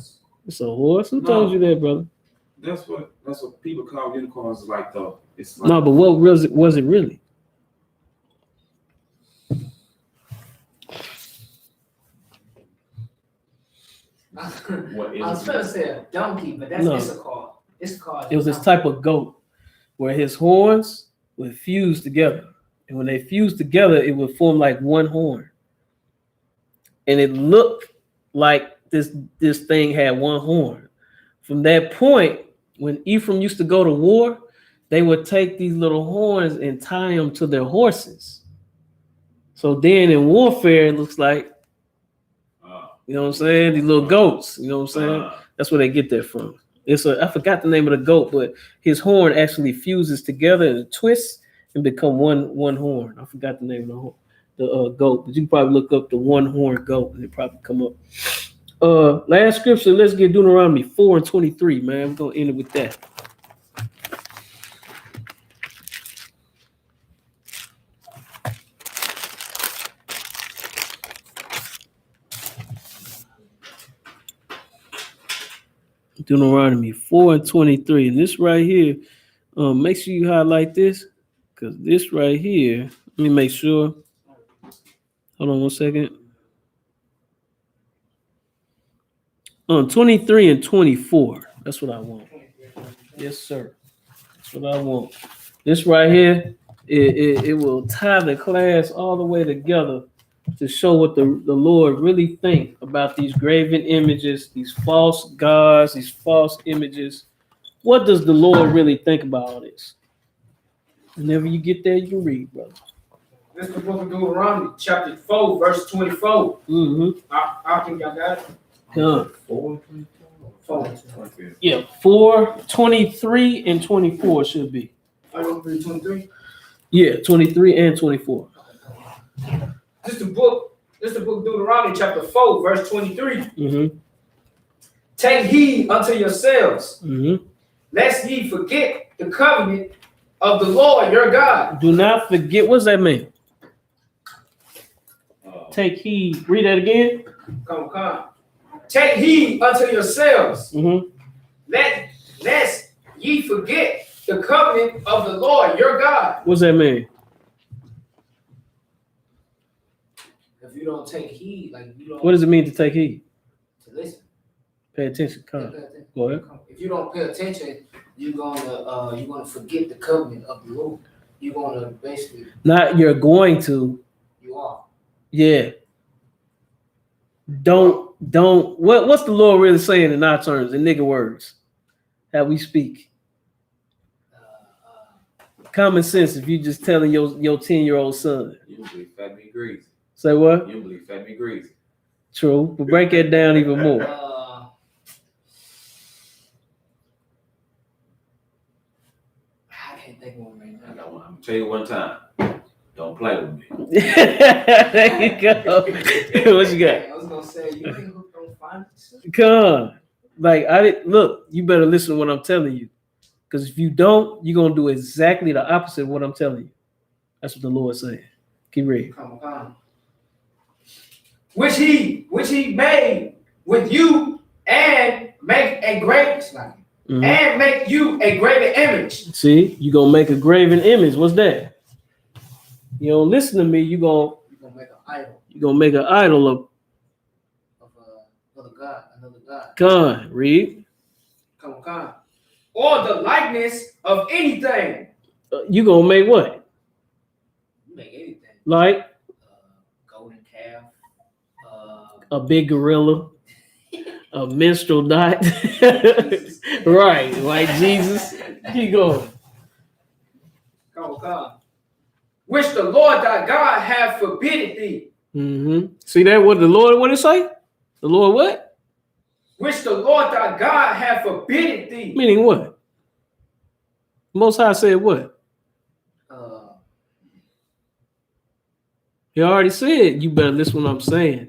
it's a horse. Who told you that, brother? That's what people call unicorns. Like it's no, but what was it really? What is I was going to say a donkey, but that's Issachar. Issachar. It was this type of goat where his horns would fuse together, and when they fused together, it would form like one horn, and it looked like this thing had one horn. From that point, when Ephraim used to go to war, they would take these little horns and tie them to their horses. So then in warfare, it looks like, you know what I'm saying? These little goats, you know what I'm saying? That's where they get that from. I forgot the name of the goat, but his horn actually fuses together and twists and become one horn. I forgot the name of the goat, but you can probably look up the one horn goat and it probably come up. Last scripture, let's get Deuteronomy 4:23, man. We're gonna end it with that. Deuteronomy 4:23, and this right here, make sure you highlight this, because this right here, let me make sure. Hold on 1 second. 23 and 24. That's what I want. Yes, sir. That's what I want. This right here, it will tie the class all the way together to show what the Lord really think about these graven images, these false gods, these false images. What does the Lord really think about all this? Whenever you get there, you can read, brother. This is the book of Deuteronomy, chapter 4, verse 24. Mm-hmm. I think I got it. Yeah. 4:23. Yeah, 4:23 and 24 should be. I wrote 23. Yeah, 23 and 24. This is the book of Deuteronomy, chapter 4, verse 23. Mm-hmm. Take heed unto yourselves, Mm-hmm. lest ye forget the covenant of the Lord your God. Do not forget. What's that mean? Take heed. Read that again. Come. Take heed unto yourselves, Mm-hmm. lest ye forget the covenant of the Lord your God. What's that mean? If you don't take heed, like you don't. What does it mean to take heed? To listen. Pay attention. Come. Go ahead. If you don't pay attention, you're gonna forget the covenant of the Lord. You're gonna basically. Not you're going to. You are. Yeah. Don't. What's the Lord really saying in our terms, in nigga words, how we speak? Common sense. If you just telling your 10-year-old son. You don't believe fat meat greasy. Say what? You don't believe fat meat greasy. True, but break that down even more. I can't think of one right now. I got one. I'm gonna tell you one time. Don't play with me. There you go. What you got? I was gonna say you ain't hooked on finance. Come on. Like look, you better listen to what I'm telling you. Because if you don't, you're gonna do exactly the opposite of what I'm telling you. That's what the Lord's saying. Keep reading. Come. Which he made with you and make a great and make you a graven image. See, you're gonna make a graven image. What's that? You don't listen to me, you're gonna make an idol. You're gonna make an idol of another god. Come, read. Come. Or the likeness of anything. You gonna make what? Make anything. Like Golden calf. a big gorilla, a menstrual dot. Right, like Jesus. Keep going. Come. Which the Lord thy God hath forbidden thee. Mm-hmm. See that? What the Lord? What it say? The Lord what? Which the Lord thy God hath forbidden thee. Meaning what? Most High said what? He already said you better listen to what I'm saying,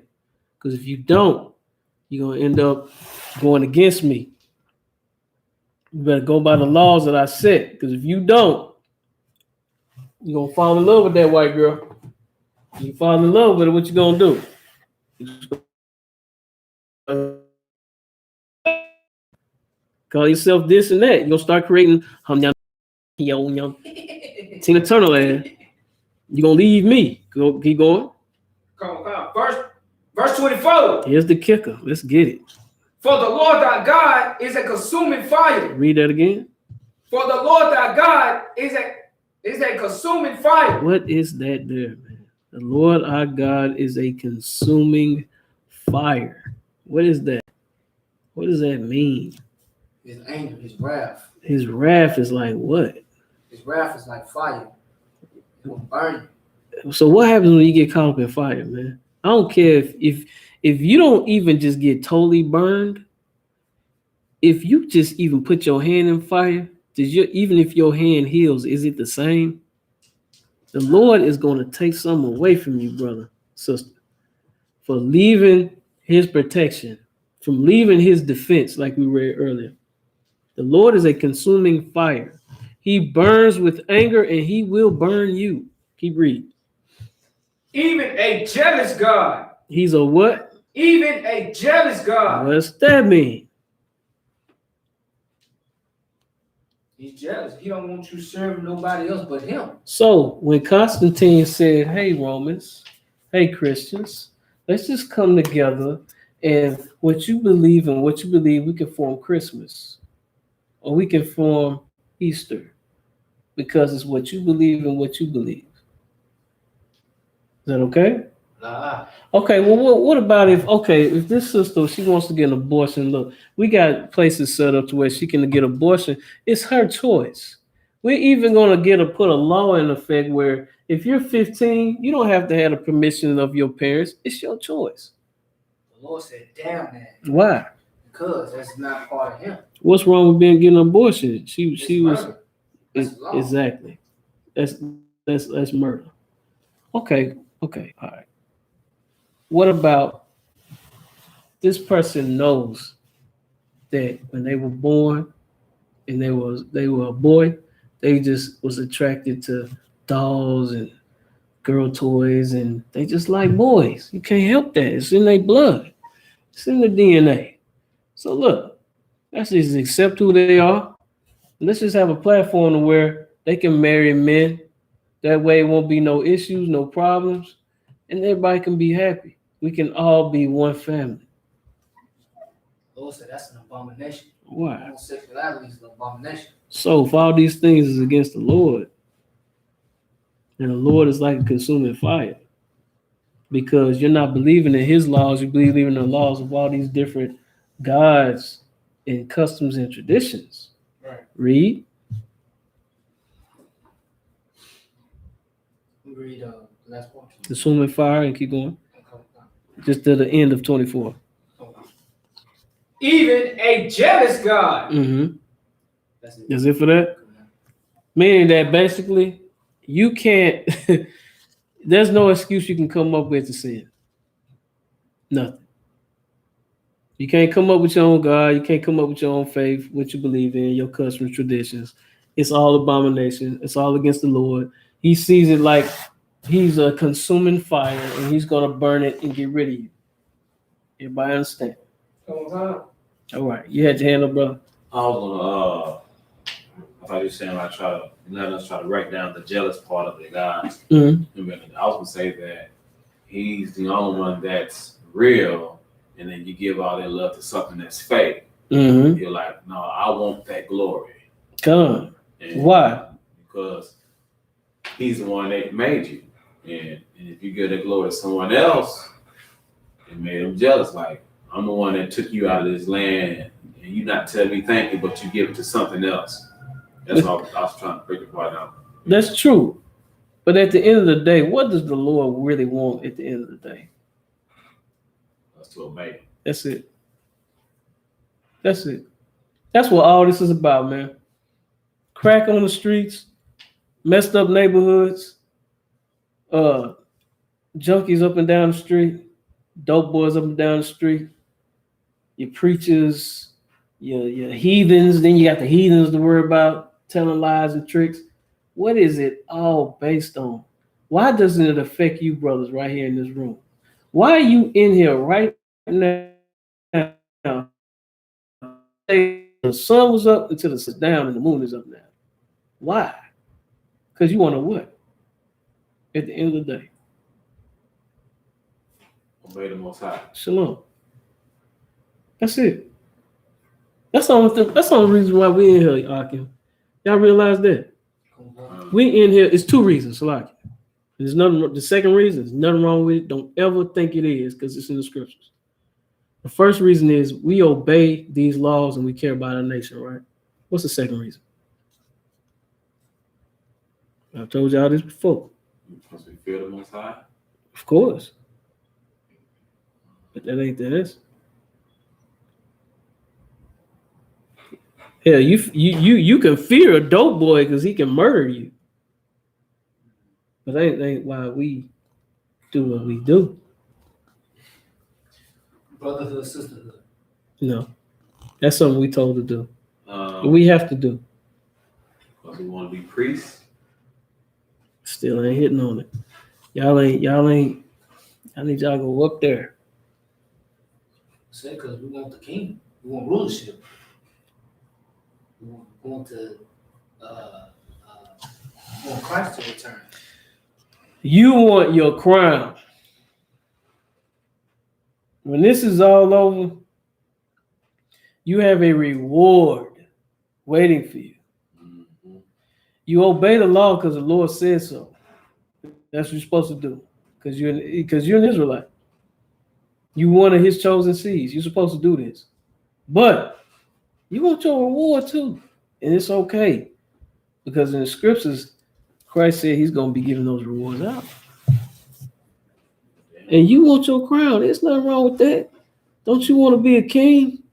because if you don't, you're gonna end up going against me. You better go by the laws that I set, because if you don't, you're gonna fall in love with that white girl. You fall in love with it, what you gonna do? Call yourself this and that. You're gonna start creating Tina Turner ass. You're gonna leave me. Go, keep going. Come. Verse 24. Here's the kicker. Let's get it. For the Lord thy God is a consuming fire. Read that again. For the Lord thy God is a consuming fire. What is that there, man? The Lord our God is a consuming fire. What is that? What does that mean? His anger, his wrath. His wrath is like what? His wrath is like fire. It will burn you. So what happens when you get caught up in fire, man? I don't care if you don't even just get totally burned. If you just even put your hand in fire, even if your hand heals, is it the same? The Lord is going to take something away from you, brother, sister, for leaving his protection, from leaving his defense, like we read earlier. The Lord is a consuming fire. He burns with anger, and he will burn you. Keep reading. Even a jealous God. He's a what? Even a jealous God. What's that mean? He's jealous. He don't want you serving nobody else but him. So when Constantine said, hey, Romans, hey, Christians, let's just come together, and what you believe and what you believe, we can form Christmas, or we can form Easter, because it's what you believe and what you believe. Is that okay? Nah. Okay, well, what about if this sister, she wants to get an abortion, look, we got places set up to where she can get abortion. It's her choice. We're even going to put a law in effect where if you're 15, you don't have to have the permission of your parents. It's your choice. The Lord said, damn that. Why? Because that's not part of him. What's wrong with getting an abortion? She was exactly. That's murder. Okay, all right. What about this person knows that when they were born and they were a boy, they just was attracted to dolls and girl toys, and they just like boys. You can't help that. It's in their blood. It's in the DNA. So look, let's just accept who they are. Let's just have a platform where they can marry men. That way it won't be no issues, no problems, and everybody can be happy. We can all be one family. Lord said that's an abomination. Why? Homosexuality is an abomination. So if all these things is against the Lord, and the Lord is like a consuming fire, because you're not believing in his laws, you believe in the laws of all these different gods and customs and traditions. Right. Read. We read the last portion. Consuming fire, and keep going. Just to the end of 24. Even a jealous God. Mm-hmm. That's it for that? Meaning that basically you can't, there's no excuse you can come up with to sin. Nothing. You can't come up with your own God. You can't come up with your own faith, what you believe in, your customs, traditions. It's all abomination. It's all against the Lord. He sees it like he's a consuming fire, and he's going to burn it and get rid of you. Everybody understand? All right. You had your hand up, brother. I thought you were saying let us try to write down the jealous part of the God. Mm-hmm. I was gonna say that he's the only one that's real, and then you give all that love to something that's fake. Mm-hmm. You're like, no, I want that glory. Come on. Why? because he's the one that made you. And if you give the glory to someone else, it made them jealous. Like, I'm the one that took you out of this land, and you not telling me thank you, but you give it to something else. That's all I was trying to break it right out. That's true. But at the end of the day, what does the Lord really want at the end of the day? Us to obey. That's it. That's it. That's what all this is about, man. Crack on the streets, messed up neighborhoods, junkies up and down the street, dope boys up and down the street, your preachers, your heathens, then you got the heathens to worry about, telling lies and tricks. What is it all based on? Why doesn't it affect you, brothers, right here in this room? Why are you in here right now? The sun was up until the sun's down and the moon is up now. Why? Because you want to what? At the end of the day. Obey the Most High. Shalom. That's it. That's the only thing. That's the only reason why we in here, Akim. Y'all realize that? We in here. It's two reasons, Salaki. There's nothing. The second reason, there's nothing wrong with it. Don't ever think it is, because it's in the scriptures. The first reason is we obey these laws and we care about our nation, right? What's the second reason? I've told y'all this before. Because we fear the Most High. Of course. But that ain't this. Hell, you can fear a dope boy because he can murder you. But that ain't why we do what we do. Brotherhood, sisterhood. No. That's something we told to do. We have to do. Because we want to be priests. Still ain't hitting on it. Y'all ain't. I need y'all to go up there. Say, because we want the king. We want rulership. We want Christ to return. You want your crown. When this is all over, you have a reward waiting for you. Mm-hmm. You obey the law because the Lord said so. That's what you're supposed to do. Because you're an Israelite. You one of his chosen seeds. You're supposed to do this. But you want your reward too. And it's okay. Because in the scriptures, Christ said he's going to be giving those rewards out. And you want your crown. There's nothing wrong with that. Don't you want to be a king?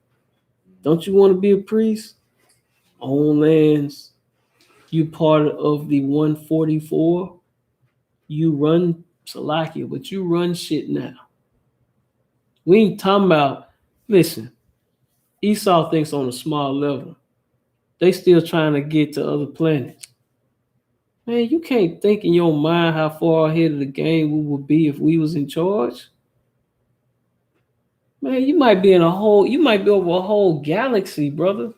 Don't you want to be a priest? Own lands. You part of the 144. You run Salakia, but you run shit now. We ain't talking about, listen, Esau thinks on a small level. They still trying to get to other planets. Man, you can't think in your mind how far ahead of the game we would be if we was in charge. Man, you might be over a whole galaxy, brother.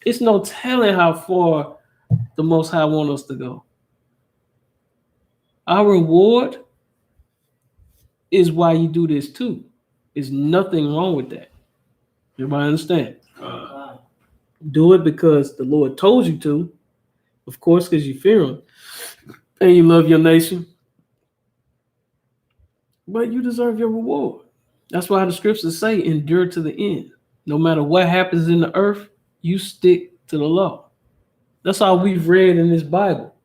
It's no telling how far the Most High want us to go. Our reward is why you do this too. There's nothing wrong with that. Everybody understand? Do it because the Lord told you to. Of course, because you fear him and you love your nation. But you deserve your reward. That's why the scriptures say endure to the end. No matter what happens in the earth, you stick to the law. That's all we've read in this Bible.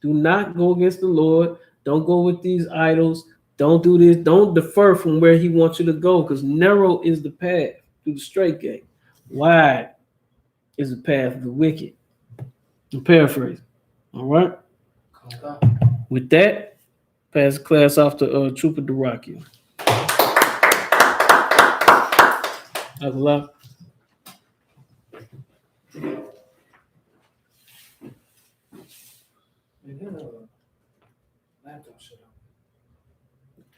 Do not go against the Lord. Don't go with these idols. Don't do this. Don't defer from where he wants you to go, because narrow is the path through the straight gate. Wide is the path of the wicked. I'm paraphrasing. All right? With that, pass the class off to Trooper Duraki. Agala.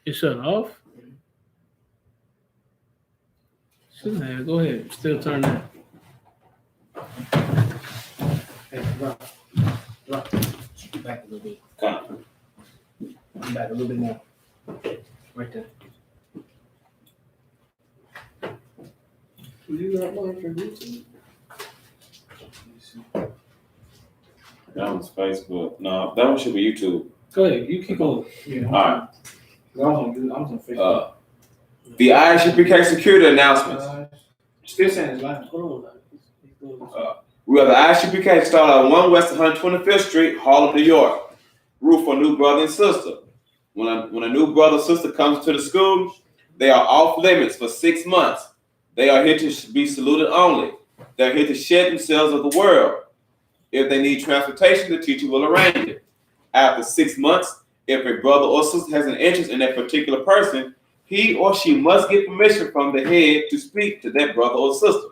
It shut off? Shouldn't have. Go ahead. Still turn that. Hey, drop. Back a little bit. Back a little bit more. Right there. You got one for YouTube? That was Facebook. No, that one should be YouTube. Go ahead. You keep going. Yeah. All right. I was on Facebook. The I.S.U.P.K security announcements. Still saying it's live. Hold on. We are the I.S.U.P.K started at 1 West 125th Street, Harlem, New York. Rule for new brother and sister. When a new brother or sister comes to the school, they are off limits for 6 months. They are here to be saluted only. They're here to shed themselves of the world. If they need transportation, the teacher will arrange it. After 6 months, if a brother or sister has an interest in that particular person, he or she must get permission from the head to speak to that brother or sister.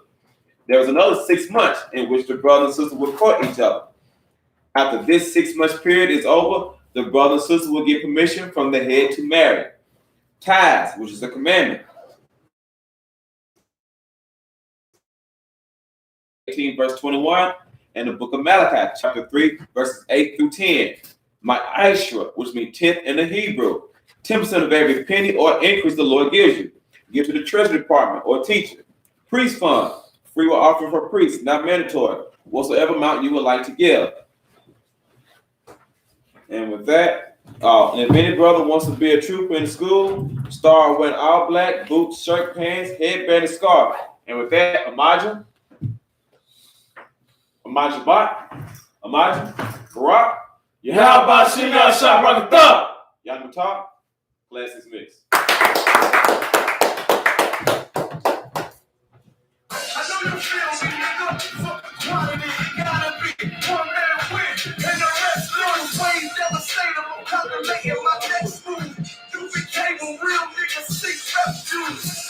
There is another 6 months in which the brother and sister will court each other. After this 6 month period is over, the brother and sister will get permission from the head to marry. Tithes, which is a commandment. 18 verse 21, and the book of Malachi, chapter 3, verses 8 through 10. My I.S.U.P.K, which means 10th in the Hebrew. 10% of every penny or increase the Lord gives you. Give to the treasury department or teacher. Priest fund, free will offering for priests, not mandatory. Whatsoever amount you would like to give. And with that, if any brother wants to be a trooper in school, start wearing all black, boots, shirt, pants, headband, and scarf. And with that, Amaja Barak, YAHANNA, class is mixed. I know you feel me, nigga. Fuck the quantity, you gotta be one man win, and the rest lose. Ways devastatable, calculating my next move. You became a real nigga, 6 refuge.